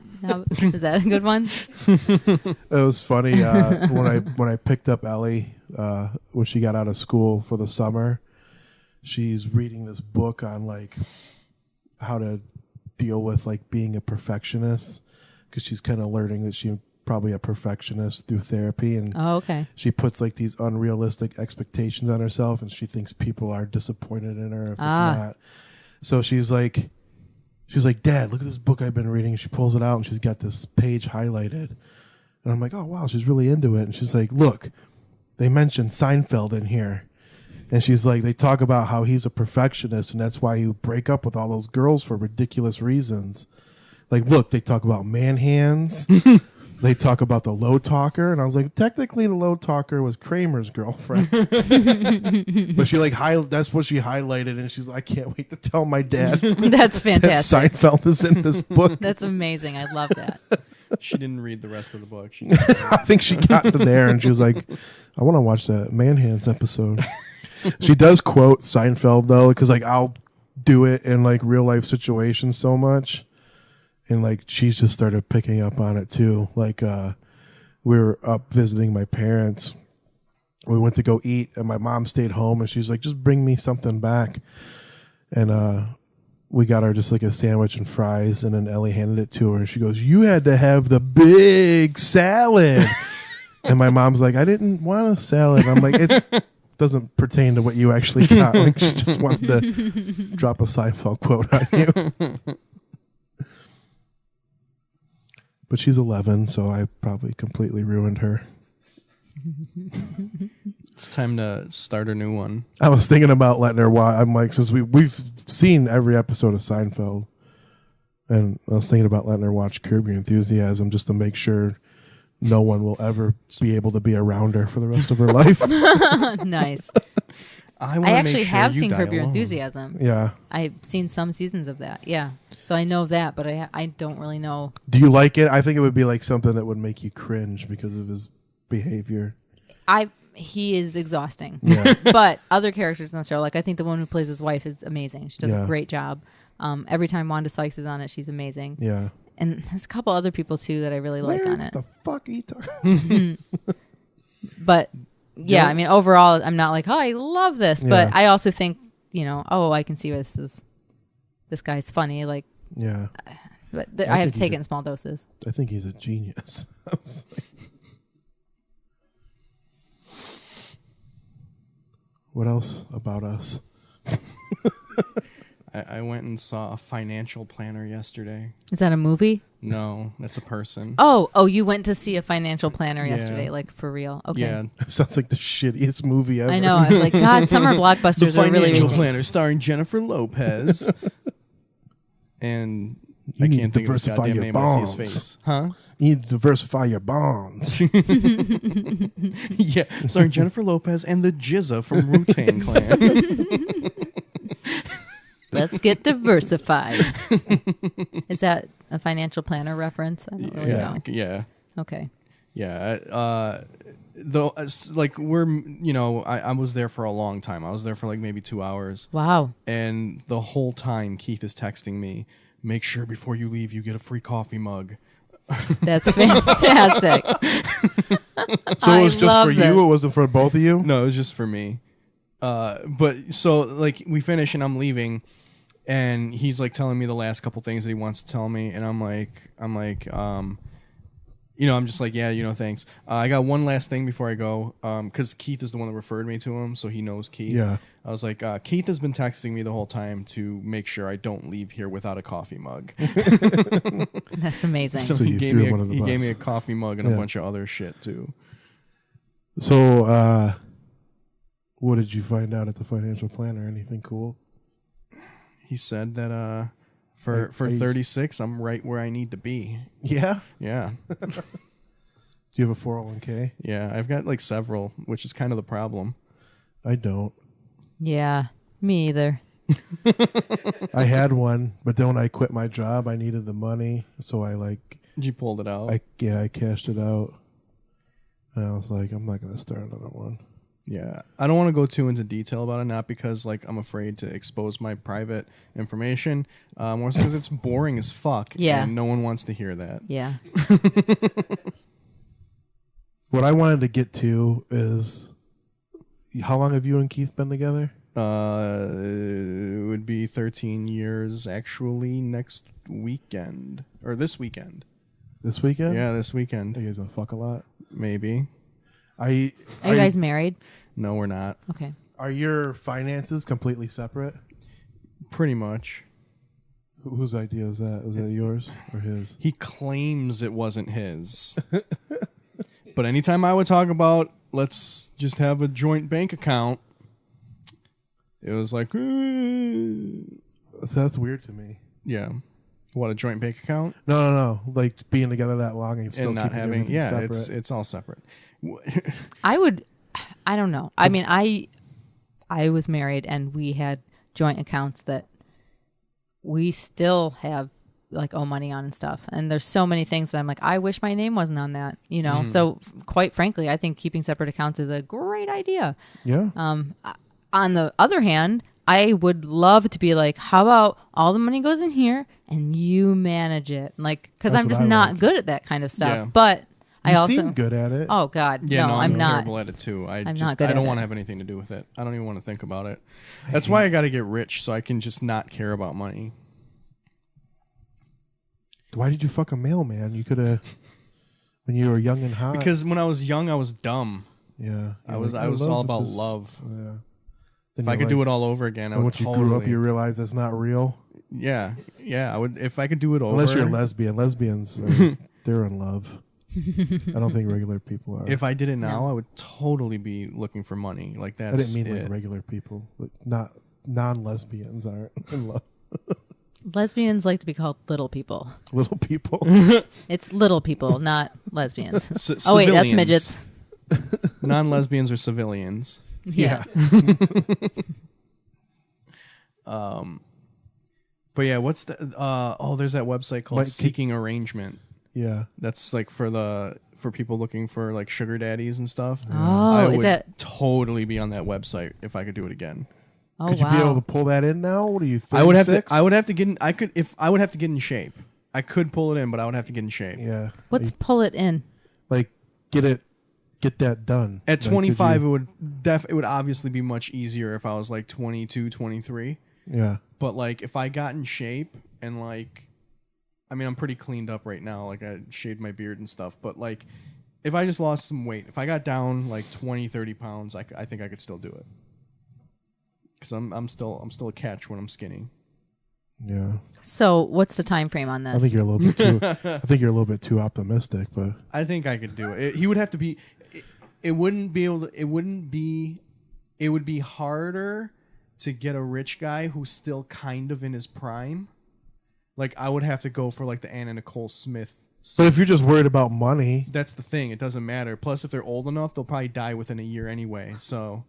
Speaker 1: Is that a good one?
Speaker 2: It was funny when I picked up Ellie when she got out of school for the summer. She's reading this book on like how to deal with like being a perfectionist, because she's kind of learning that she's probably a perfectionist through therapy, and
Speaker 1: Oh, okay.
Speaker 2: she puts like these unrealistic expectations on herself, and she thinks people are disappointed in her if it's not. So she's like, Dad, look at this book I've been reading. And she pulls it out and she's got this page highlighted. And I'm like, oh, wow, she's really into it. And she's like, look, they mentioned Seinfeld in here. And she's like, they talk about how he's a perfectionist and that's why you break up with all those girls for ridiculous reasons. Like, look, they talk about man hands. They talk about the low talker. And I was like, technically the low talker was Kramer's girlfriend. But she like, that's what she highlighted. And she's like, I can't wait to tell my dad
Speaker 1: That's
Speaker 2: that
Speaker 1: fantastic.
Speaker 2: Seinfeld is in this book.
Speaker 1: That's amazing. I love that.
Speaker 3: She didn't read the rest of the book. She
Speaker 2: I think she got to there and she was like, I want to watch that Man Hands episode. She does quote Seinfeld though, because like I'll do it in like real life situations so much. And like she's just started picking up on it too. Like we were up visiting my parents. We went to go eat and my mom stayed home and she's like, just bring me something back. And we got her just like a sandwich and fries, and then Ellie handed it to her and she goes, you had to have the big salad. And my mom's like, I didn't want a salad. I'm like, it doesn't pertain to what you actually got. Like she just wanted to drop a Seinfeld quote on you. But she's 11, so I probably completely ruined her.
Speaker 3: It's time to start a new one.
Speaker 2: I was thinking about letting her watch. I'm like, since we've seen every episode of Seinfeld, and I was thinking about letting her watch Curb Your Enthusiasm just to make sure no one will ever be able to be around her for the rest of her life.
Speaker 1: Nice.
Speaker 3: I
Speaker 1: I actually have seen Curb Your Enthusiasm.
Speaker 2: Yeah.
Speaker 1: I've seen some seasons of that. Yeah. So I know that, but I don't really know.
Speaker 2: Do you like it? I think it would be like something that would make you cringe because of his behavior.
Speaker 1: He is exhausting.
Speaker 2: Yeah.
Speaker 1: But other characters on the show, like I think the one who plays his wife is amazing. She does
Speaker 2: Yeah.
Speaker 1: a great job. Every time Wanda Sykes is on it, she's amazing.
Speaker 2: Yeah.
Speaker 1: And there's a couple other people too that I really like on it.
Speaker 2: What the fuck are you talking?
Speaker 1: But yeah, I mean, overall, I'm not like, oh, I love this. But
Speaker 2: Yeah.
Speaker 1: I also think, oh, I can see where this guy's funny. Like,
Speaker 2: Yeah.
Speaker 1: but
Speaker 2: I
Speaker 1: I have
Speaker 2: think
Speaker 1: to take it in small doses.
Speaker 2: I think he's a genius. I was like, what else about us?
Speaker 3: I went and saw a financial planner yesterday.
Speaker 1: Is that a movie?
Speaker 3: No, that's a person.
Speaker 1: Oh, you went to see a financial planner
Speaker 3: Yeah.
Speaker 1: yesterday, like for real. Okay.
Speaker 3: Yeah.
Speaker 2: It sounds like the shittiest movie ever.
Speaker 1: I know. I was like, God, summer
Speaker 3: The
Speaker 1: blockbusters are really
Speaker 3: financial
Speaker 1: reaching.
Speaker 3: planner starring Jennifer Lopez. And
Speaker 2: You
Speaker 3: I
Speaker 2: need
Speaker 3: can't
Speaker 2: to
Speaker 3: think of his
Speaker 2: diversify
Speaker 3: goddamn
Speaker 2: your
Speaker 3: name. I see his
Speaker 2: bonds.
Speaker 3: face. Huh?
Speaker 2: You need to diversify your bonds.
Speaker 3: Yeah, starring Jennifer Lopez and the Jizza from Wu-Tang Clan.
Speaker 1: Let's get diversified. Is that a financial planner reference? I don't really know.
Speaker 3: Yeah.
Speaker 1: Okay.
Speaker 3: Yeah. Though, like, I was there for a long time. I was there for like maybe 2 hours.
Speaker 1: Wow.
Speaker 3: And the whole time Keith is texting me, make sure before you leave you get a free coffee mug.
Speaker 1: That's fantastic.
Speaker 2: So it was
Speaker 1: I
Speaker 2: just
Speaker 1: love
Speaker 2: for
Speaker 1: this.
Speaker 2: you? It wasn't for both of you?
Speaker 3: No, it was just for me. But so like we finish and I'm leaving, and he's like telling me the last couple things that he wants to tell me, and I'm like, you know, I'm just like, yeah, you know, thanks. I got one last thing before I go, because Keith is the one that referred me to him, so he knows Keith.
Speaker 2: Yeah.
Speaker 3: I was like, Keith has been texting me the whole time to make sure I don't leave here without a coffee mug.
Speaker 1: That's amazing.
Speaker 3: So
Speaker 2: you
Speaker 3: he gave
Speaker 2: threw
Speaker 3: me
Speaker 2: him under the
Speaker 3: he
Speaker 2: bus.
Speaker 3: gave me a coffee mug and a bunch of other shit too.
Speaker 2: So, what did you find out at the financial planner? Anything cool?
Speaker 3: He said that for 36, I'm right where I need to be.
Speaker 2: Yeah.
Speaker 3: Yeah.
Speaker 2: Do you have a 401k?
Speaker 3: Yeah, I've got like several, which is kind of the problem.
Speaker 2: I don't.
Speaker 1: Yeah, me either.
Speaker 2: I had one, but then when I quit my job, I needed the money, so I
Speaker 3: You pulled it out.
Speaker 2: I cashed it out, and I was like, I'm not gonna start another one.
Speaker 3: Yeah, I don't want to go too into detail about it, not because like I'm afraid to expose my private information, more so because it's boring as fuck.
Speaker 1: Yeah.
Speaker 3: And no one wants to hear that.
Speaker 1: Yeah.
Speaker 2: What I wanted to get to is, how long have you and Keith been together?
Speaker 3: It would be 13 years actually next weekend or this weekend.
Speaker 2: This weekend?
Speaker 3: Yeah, this weekend.
Speaker 2: You guys gonna fuck a lot?
Speaker 3: Maybe.
Speaker 1: Are you guys married?
Speaker 3: No, we're not.
Speaker 1: Okay.
Speaker 2: Are your finances completely separate?
Speaker 3: Pretty much.
Speaker 2: Whose idea is that? Is that yours or his?
Speaker 3: He claims it wasn't his. But anytime I would talk about, let's just have a joint bank account, it was like,
Speaker 2: That's weird to me.
Speaker 3: yeah. What, a joint bank account?
Speaker 2: No. Like being together that long and still
Speaker 3: And not
Speaker 2: keeping
Speaker 3: having,
Speaker 2: everything
Speaker 3: yeah,
Speaker 2: separate.
Speaker 3: it's all separate.
Speaker 1: I don't know. I mean, I was married and we had joint accounts that we still have like owe money on and stuff. And there's so many things that I'm like, I wish my name wasn't on that, you know? So quite frankly, I think keeping separate accounts is a great idea.
Speaker 2: Yeah.
Speaker 1: On the other hand, I would love to be like, how about all the money goes in here and you manage it? Like, because
Speaker 2: That's
Speaker 1: I'm
Speaker 2: what
Speaker 1: just
Speaker 2: I
Speaker 1: not
Speaker 2: like.
Speaker 1: good at that kind of stuff.
Speaker 3: Yeah.
Speaker 1: But I
Speaker 2: You
Speaker 1: also
Speaker 2: seem good at it.
Speaker 1: Oh God,
Speaker 3: Yeah,
Speaker 1: no,
Speaker 3: I'm
Speaker 1: I'm not.
Speaker 3: terrible at it too. I
Speaker 1: not good
Speaker 3: I
Speaker 1: at
Speaker 3: don't
Speaker 1: it.
Speaker 3: want to have anything to do with it. I don't even want to think about it. That's why I got to get rich so I can just not care about money.
Speaker 2: Why did you fuck a mailman? You could have, when you were young and hot.
Speaker 3: Because when I was young, I was dumb.
Speaker 2: Yeah.
Speaker 3: I was all about love.
Speaker 2: Yeah.
Speaker 3: If I could do it all over again, I
Speaker 2: And
Speaker 3: would
Speaker 2: once you
Speaker 3: totally.
Speaker 2: grew up, you realize that's not real.
Speaker 3: Yeah, I would. If I could do it over.
Speaker 2: Unless you're a lesbian. Lesbians, they're in love. I don't think regular people are.
Speaker 3: If I did it now, I would totally be looking for money. Like that's
Speaker 2: I didn't mean
Speaker 3: it.
Speaker 2: like regular people. Like not non-lesbians aren't in love.
Speaker 1: Lesbians like to be called little people.
Speaker 2: Little people.
Speaker 1: It's little people, not lesbians.
Speaker 3: C-
Speaker 1: Oh wait, that's
Speaker 3: civilians.
Speaker 1: midgets.
Speaker 3: Non-lesbians are civilians.
Speaker 1: Yeah.
Speaker 3: But yeah, what's the? There's that website called
Speaker 2: Mike,
Speaker 3: Seeking Arrangement.
Speaker 2: Yeah.
Speaker 3: That's like for people looking for like sugar daddies and stuff.
Speaker 1: Oh,
Speaker 3: I
Speaker 1: is
Speaker 3: would
Speaker 1: that?
Speaker 3: totally be on that website if I could do it again.
Speaker 1: Oh
Speaker 2: Could you
Speaker 1: wow.
Speaker 2: be able to pull that in now? What are you? 36?
Speaker 3: I would have to get in. I would have to get in shape. I could pull it in, but I would have to get in shape.
Speaker 2: Yeah.
Speaker 1: What's pull it in?
Speaker 2: like get that done.
Speaker 3: At
Speaker 2: Like,
Speaker 3: 25,
Speaker 2: could
Speaker 3: it would obviously be much easier if I was like 22, 23.
Speaker 2: you- Yeah.
Speaker 3: But like if I got in shape and like, I mean, I'm pretty cleaned up right now. Like I shaved my beard and stuff. But like, if I just lost some weight, if I got down like 20, 30 pounds, I think I could still do it. Because I'm still a catch when I'm skinny.
Speaker 2: Yeah.
Speaker 1: So what's the time frame on this?
Speaker 2: I think you're a little bit too. I think you're a little bit too optimistic, but
Speaker 3: I think I could do it. He would have to be. It wouldn't be able to. It wouldn't be. It would be harder to get a rich guy who's still kind of in his prime. Like I would have to go for like the Anna Nicole Smith.
Speaker 2: but if you're just worried about money,
Speaker 3: That's the thing. It doesn't matter. Plus, if they're old enough, they'll probably die within a year anyway. So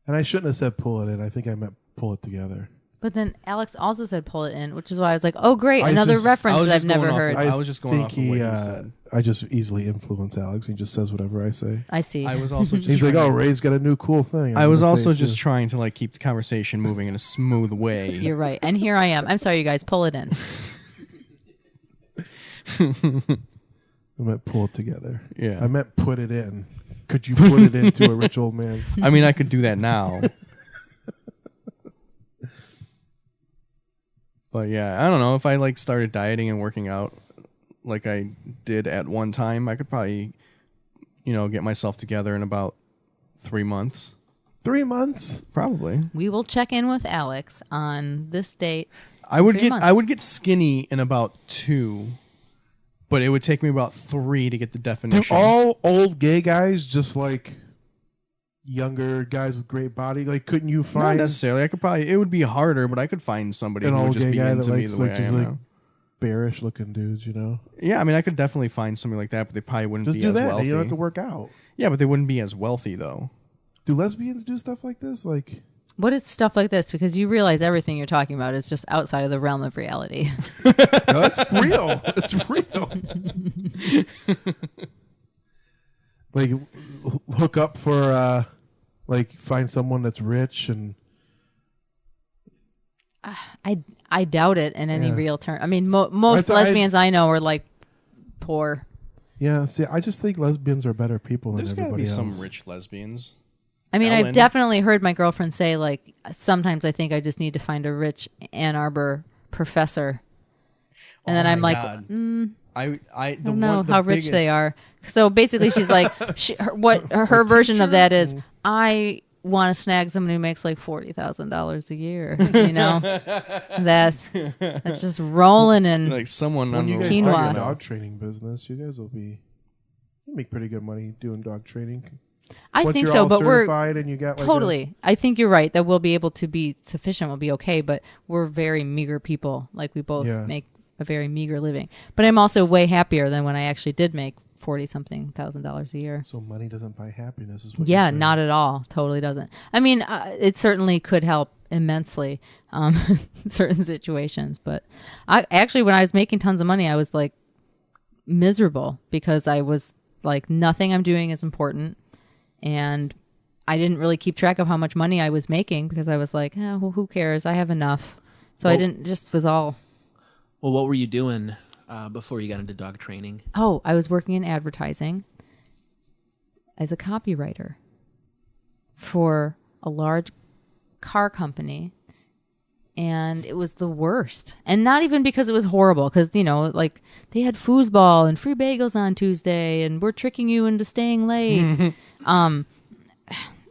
Speaker 2: and I shouldn't have said pull it in. I think I meant pull it together.
Speaker 1: But then Alex also said pull it in, which is why I was like, oh great,
Speaker 2: I
Speaker 1: another
Speaker 2: just-
Speaker 1: reference
Speaker 3: I was
Speaker 1: that I've
Speaker 3: just going
Speaker 1: never
Speaker 3: off
Speaker 1: heard.
Speaker 3: of- I was just going off of what he said.
Speaker 2: I just easily influence Alex. He just says whatever I say.
Speaker 1: I see.
Speaker 3: I was also just.
Speaker 2: He's like,
Speaker 3: trying
Speaker 2: "Oh,
Speaker 3: to-
Speaker 2: Ray's got a new cool thing."
Speaker 3: I was
Speaker 2: gonna say
Speaker 3: also
Speaker 2: it
Speaker 3: just
Speaker 2: too.
Speaker 3: trying to like keep the conversation moving in a smooth way.
Speaker 1: You're right. And here I am. I'm sorry, you guys. Pull it in.
Speaker 2: I meant pull it together.
Speaker 3: Yeah.
Speaker 2: I meant put it in. Could you put it into a rich old man?
Speaker 3: I mean, I could do that now. But yeah, I don't know if I like started dieting and working out like I did at one time, I could probably, get myself together in about 3 months.
Speaker 2: 3 months?
Speaker 3: Probably.
Speaker 1: We will check in with Alex on this date.
Speaker 3: I would
Speaker 1: 3
Speaker 3: get
Speaker 1: months.
Speaker 3: I would get skinny in about 2, but it would take me about 3 to get the
Speaker 2: They're
Speaker 3: definition.
Speaker 2: all old gay guys, just like younger guys with great body. Like, couldn't you
Speaker 3: Not
Speaker 2: find
Speaker 3: necessarily. It would be harder, but I could find somebody
Speaker 2: an
Speaker 3: who would
Speaker 2: old
Speaker 3: just
Speaker 2: gay
Speaker 3: be
Speaker 2: guy that
Speaker 3: into me
Speaker 2: likes
Speaker 3: the way
Speaker 2: like
Speaker 3: I
Speaker 2: just
Speaker 3: am
Speaker 2: like
Speaker 3: now.
Speaker 2: bearish looking dudes? You know,
Speaker 3: Yeah, I mean, I could definitely find somebody like that, but they probably wouldn't
Speaker 2: just
Speaker 3: be
Speaker 2: do
Speaker 3: as
Speaker 2: that.
Speaker 3: wealthy.
Speaker 2: You don't have to work out.
Speaker 3: Yeah, but they wouldn't be as wealthy though.
Speaker 2: Do lesbians do stuff like this? Like,
Speaker 1: What is stuff like this? Because you realize everything you're talking about is just outside of the realm of reality.
Speaker 2: no, it's real. It's real. Like, hook up for like find someone that's rich and
Speaker 1: I doubt it in any
Speaker 2: Yeah.
Speaker 1: real term. I mean, most
Speaker 2: So
Speaker 1: lesbians I know are like poor.
Speaker 2: yeah. See, I just think lesbians are better people than
Speaker 3: There's got to
Speaker 2: everybody
Speaker 3: be
Speaker 2: else.
Speaker 3: some rich lesbians.
Speaker 1: I mean,
Speaker 3: Ellen.
Speaker 1: I've definitely heard my girlfriend say, like, sometimes I think I just need to find a rich Ann Arbor professor. And then I'm like,
Speaker 3: I
Speaker 1: don't know how rich they are. So basically, she's like, her version of that is, I want to snag someone who makes like $40,000 a year. You know, that's just rolling in.
Speaker 3: Like someone
Speaker 2: When
Speaker 3: on
Speaker 2: you
Speaker 3: the
Speaker 2: guys
Speaker 1: Quinoa.
Speaker 2: start your dog training business, you guys will be you make pretty good money doing dog training.
Speaker 1: I
Speaker 2: Once
Speaker 1: think
Speaker 2: you're
Speaker 1: so,
Speaker 2: all
Speaker 1: but we're
Speaker 2: certified and you got like
Speaker 1: totally. I think you're right that we'll be able to be sufficient. We'll be okay, but we're very meager people. Like we both
Speaker 2: Yeah.
Speaker 1: make a very meager living. But I'm also way happier than when I actually did make $40-something thousand a year.
Speaker 2: so money doesn't buy happiness. Is what
Speaker 1: Yeah,
Speaker 2: you're saying.
Speaker 1: not at all. Totally doesn't. I mean, it certainly could help immensely in certain situations. But I actually, when I was making tons of money, I was like miserable because I was like, nothing I'm doing is important. And I didn't really keep track of how much money I was making because I was like, well, who cares? I have enough. So I didn't, just was all,
Speaker 4: Well, what were you doing before you got into dog training?
Speaker 1: oh, I was working in advertising as a copywriter for a large car company. And it was the worst. And not even because it was horrible, because, you know, like they had foosball and free bagels on Tuesday and we're tricking you into staying late.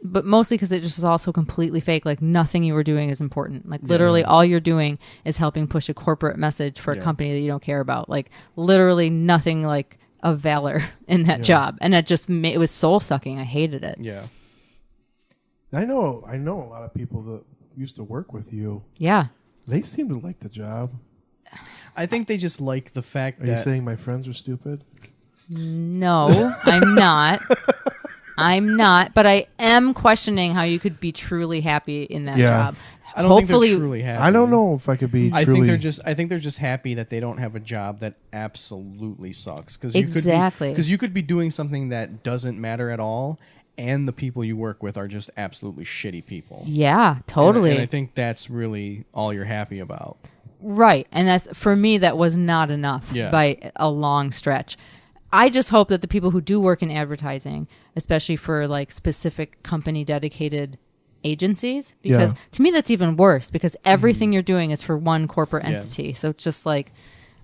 Speaker 1: But mostly because it just was also completely fake. Like nothing you were doing is important. Like literally all you're doing is helping push a corporate message for a company that you don't care about. Like literally nothing like of valor in that job. And it just it was soul sucking. I hated it.
Speaker 3: Yeah.
Speaker 2: I know a lot of people that used to work with you.
Speaker 1: Yeah.
Speaker 2: They seem to like the job.
Speaker 3: I think they just like the fact
Speaker 2: Are you
Speaker 3: that
Speaker 2: saying my friends are stupid?
Speaker 1: No, I'm not. I'm not, but I am questioning how you could be truly happy in that
Speaker 2: Yeah.
Speaker 1: job.
Speaker 3: I don't
Speaker 1: Hopefully,
Speaker 3: think they're truly happy.
Speaker 2: I don't know if I could be
Speaker 3: I
Speaker 2: truly.
Speaker 3: think they're just happy that they don't have a job that absolutely sucks.
Speaker 1: Exactly.
Speaker 3: Because you could be doing something that doesn't matter at all, and the people you work with are just absolutely shitty people.
Speaker 1: yeah, totally.
Speaker 3: And I think that's really all you're happy about.
Speaker 1: Right. And that's for me, that was not enough by a long stretch. I just hope that the people who do work in advertising, especially for like specific company dedicated agencies, because to me that's even worse because everything you're doing is for one corporate entity. So it's just like,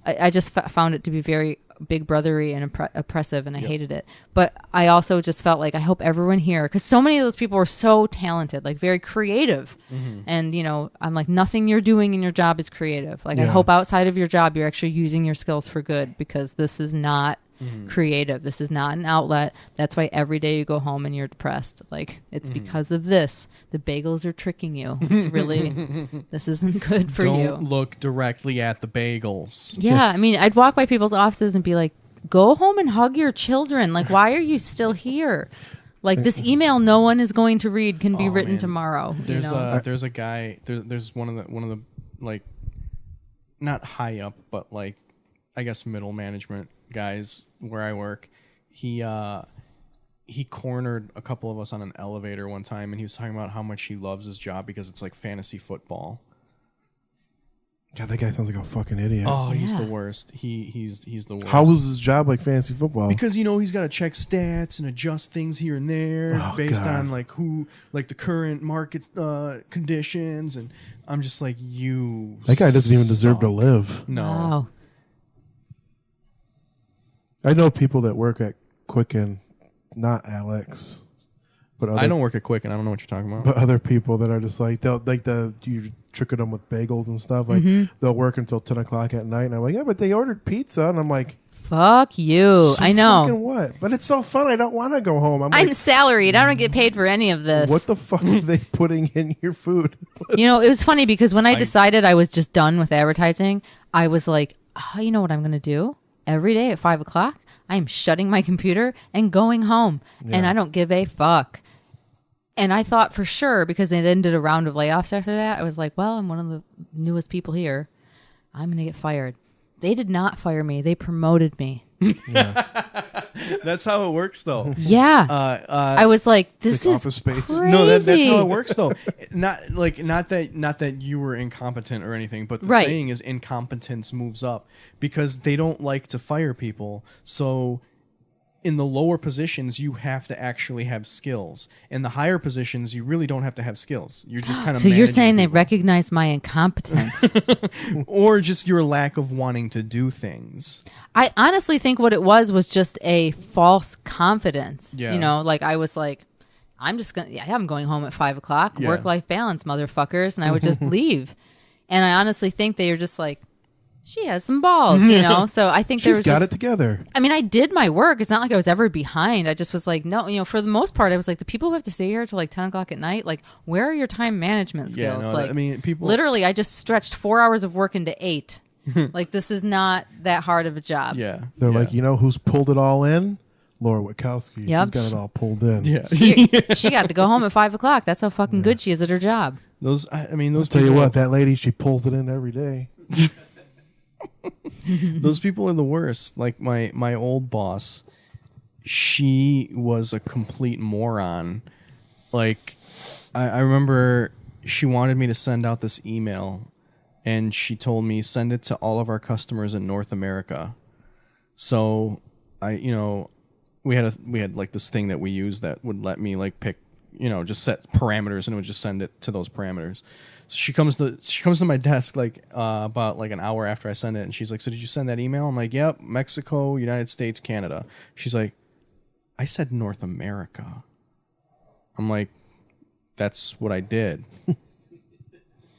Speaker 1: I just found it to be very big brothery and oppressive, and I hated it. But I also just felt like I hope everyone here, because so many of those people were so talented, like very creative. And, you know, I'm like, nothing you're doing in your job is creative. Like I hope outside of your job, you're actually using your skills for good, because this is not creative. This is not an outlet. That's why every day you go home and you're depressed. Like it's because of this. The bagels are tricking you. It's really, this isn't good for you.
Speaker 3: Don't look directly at the bagels.
Speaker 1: Yeah, I mean, I'd walk by people's offices and be like, go home and hug your children. Like, why are you still here? Like, this email no one is going to read can be written
Speaker 3: man.
Speaker 1: tomorrow.
Speaker 3: There's
Speaker 1: you know?
Speaker 3: there's a guy. There's one of the like, not high up, but like, I guess middle management guys where I work. He cornered a couple of us on an elevator one time, and he was talking about how much he loves his job because it's like fantasy football.
Speaker 2: God, that guy sounds like a fucking idiot.
Speaker 3: Oh, he's the
Speaker 1: Yeah.
Speaker 3: worst. He's the worst.
Speaker 2: How was his job like fantasy football?
Speaker 3: Because he's got to check stats and adjust things here and there based
Speaker 2: God.
Speaker 3: on like the current market conditions, and I'm just like, you.
Speaker 2: That guy doesn't even deserve to
Speaker 3: suck.
Speaker 2: live.
Speaker 3: No.
Speaker 1: Wow.
Speaker 2: I know people that work at Quicken, not Alex, but other,
Speaker 3: I don't work at Quick, and I don't know what you're talking about.
Speaker 2: but other people that are just like you tricking them with bagels and stuff. Like they'll work until 10 o'clock at night, and I'm like, yeah, but they ordered pizza, and I'm like,
Speaker 1: Fuck you.
Speaker 2: so
Speaker 1: I know.
Speaker 2: fucking what? But it's so fun. I don't want to go home. I'm
Speaker 1: I'm
Speaker 2: like,
Speaker 1: salaried. I don't get paid for any of this.
Speaker 2: what the fuck are they putting in your food?
Speaker 1: You know, it was funny because when I decided I was just done with advertising, I was like, oh, you know what I'm going to do? Every day at 5 o'clock, I am shutting my computer and going home. And I don't give a fuck. And I thought for sure, because they then did a round of layoffs after that, I was like, well, I'm one of the newest people here. I'm going to get fired. They did not fire me. They promoted me.
Speaker 3: That's how it works, though.
Speaker 1: Yeah. I was like, this
Speaker 2: like
Speaker 1: is
Speaker 2: Office Space.
Speaker 1: crazy.
Speaker 3: No, that's how it works, though. Not that you were incompetent or anything, but the
Speaker 1: Right.
Speaker 3: saying is incompetence moves up because they don't like to fire people. So in the lower positions, you have to actually have skills. In the higher positions, you really don't have to have skills. You're just kind of
Speaker 1: So you're saying they
Speaker 3: people.
Speaker 1: recognize my incompetence?
Speaker 3: Or just your lack of wanting to do things.
Speaker 1: I honestly think what it was just a false confidence.
Speaker 3: Yeah.
Speaker 1: You know, like I was like, I'm going home at 5 o'clock,
Speaker 3: Yeah.
Speaker 1: work-life balance, motherfuckers. And I would just leave. And I honestly think they are just like, she has some balls, you know? So I think there
Speaker 2: She's
Speaker 1: was
Speaker 2: got
Speaker 1: just,
Speaker 2: it together.
Speaker 1: I mean, I did my work. It's not like I was ever behind. I just was like, no, you know, for the most part, I was like, the people who have to stay here till like 10 o'clock at night, like, where are your time management
Speaker 3: Yeah,
Speaker 1: skills?
Speaker 3: no,
Speaker 1: like,
Speaker 3: I mean, people
Speaker 1: literally, I just stretched 4 hours of work into 8. Like, this is not that hard of a job.
Speaker 3: Yeah.
Speaker 2: They're
Speaker 3: yeah.
Speaker 2: like, you know who's pulled it all in? Laura Witkowski.
Speaker 1: Yep.
Speaker 2: She's got it all pulled in.
Speaker 3: Yeah.
Speaker 1: She got to go home at 5 o'clock. That's how fucking good she is at her job.
Speaker 3: Those
Speaker 2: Tell
Speaker 3: people,
Speaker 2: you what, that lady, she pulls it in every day.
Speaker 3: those people are the worst. Like my old boss, she was a complete moron. Like I remember she wanted me to send out this email, and she told me send it to all of our customers in North America. So we had like this thing that we used that would let me like pick, just set parameters, and it would just send it to those parameters. So she comes to my desk like about like an hour after I send it, and she's like, so did you send that email? I'm like, yep, Mexico, United States, Canada. She's like, I said North America. I'm like, that's what I did.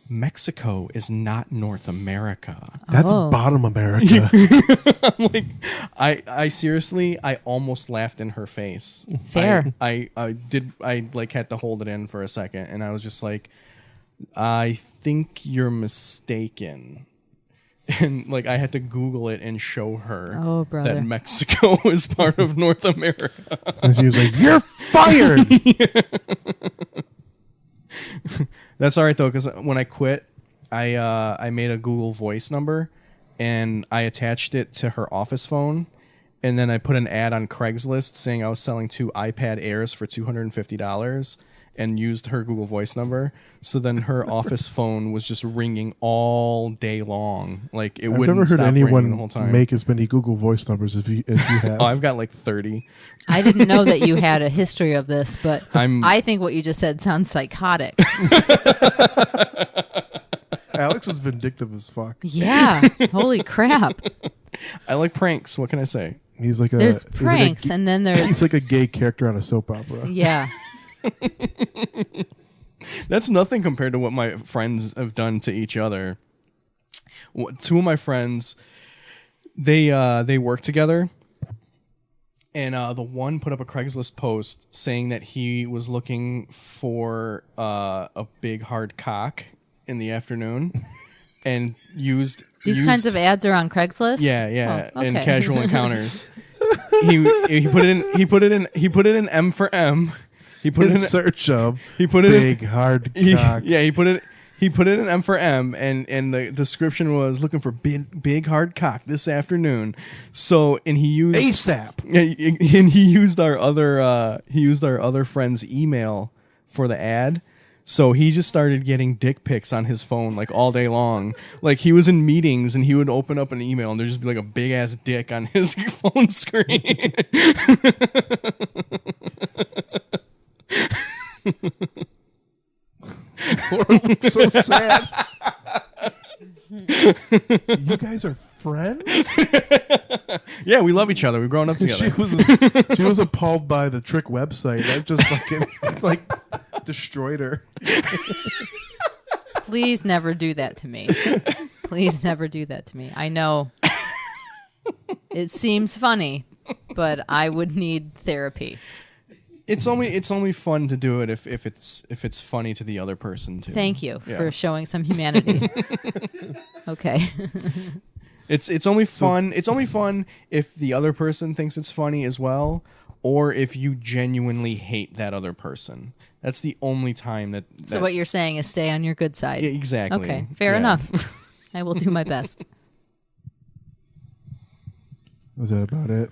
Speaker 3: Mexico is not North America.
Speaker 2: That's
Speaker 1: Oh.
Speaker 2: bottom America.
Speaker 3: I'm like, I seriously, I almost laughed in her face.
Speaker 1: Fair.
Speaker 3: I like had to hold it in for a second, and I was just like, I think you're mistaken. And like I had to Google it and show her
Speaker 1: Oh, brother.
Speaker 3: that Mexico is part of North America.
Speaker 2: And she was like, you're fired.
Speaker 3: That's all right though, because when I quit, I made a Google Voice number, and I attached it to her office phone, and then I put an ad on Craigslist saying I was selling 2 iPad Airs for $250, and used her Google Voice number. So then her office phone was just ringing all day long, like it
Speaker 2: I've
Speaker 3: wouldn't
Speaker 2: never heard
Speaker 3: stop ringing the whole
Speaker 2: anyone
Speaker 3: time.
Speaker 2: make as many Google Voice numbers as you have.
Speaker 3: Oh, I've got like 30.
Speaker 1: I didn't know that you had a history of this, but
Speaker 3: I'm-
Speaker 1: I think what you just said sounds psychotic.
Speaker 2: Alex is vindictive as fuck.
Speaker 1: Yeah. Holy crap.
Speaker 3: I like pranks. What can I say?
Speaker 2: He's like
Speaker 1: There's
Speaker 2: he's
Speaker 1: pranks,
Speaker 2: Like
Speaker 1: and then
Speaker 2: he's
Speaker 1: there's,
Speaker 2: like a gay character on a soap opera.
Speaker 1: yeah.
Speaker 3: That's nothing compared to what my friends have done to each other. 2 of my friends, they work together, and the one put up a Craigslist post saying that he was looking for a big hard cock in the afternoon, and used
Speaker 1: These kinds of ads are on Craigslist?
Speaker 3: yeah,
Speaker 1: Oh,
Speaker 3: and
Speaker 1: okay.
Speaker 3: casual encounters. he put it in M for M. He put it
Speaker 2: In
Speaker 3: in
Speaker 2: search of
Speaker 3: he put it
Speaker 2: big
Speaker 3: in,
Speaker 2: hard
Speaker 3: he,
Speaker 2: cock.
Speaker 3: yeah, he put it in M for M, and the description was looking for big hard cock this afternoon. So, and he used
Speaker 2: ASAP.
Speaker 3: and he used our other friend's email for the ad. So he just started getting dick pics on his phone like all day long. Like he was in meetings and he would open up an email and there'd just be like a big ass dick on his phone screen.
Speaker 2: So sad. You guys are friends?
Speaker 3: Yeah, we love each other. We've grown up together.
Speaker 2: She was appalled by the trick website. That just like destroyed her.
Speaker 1: Please never do that to me. Please never do that to me. I know it seems funny, but I would need therapy.
Speaker 3: It's only fun to do it if it's funny to the other person too.
Speaker 1: Thank you for showing some humanity. Okay.
Speaker 3: It's only fun. It's only fun if the other person thinks it's funny as well, or if you genuinely hate that other person. That's the only time that.
Speaker 1: So what you're saying is stay on your good side.
Speaker 3: Yeah, exactly.
Speaker 1: Okay, fair enough. I will do my best.
Speaker 2: Was that about it?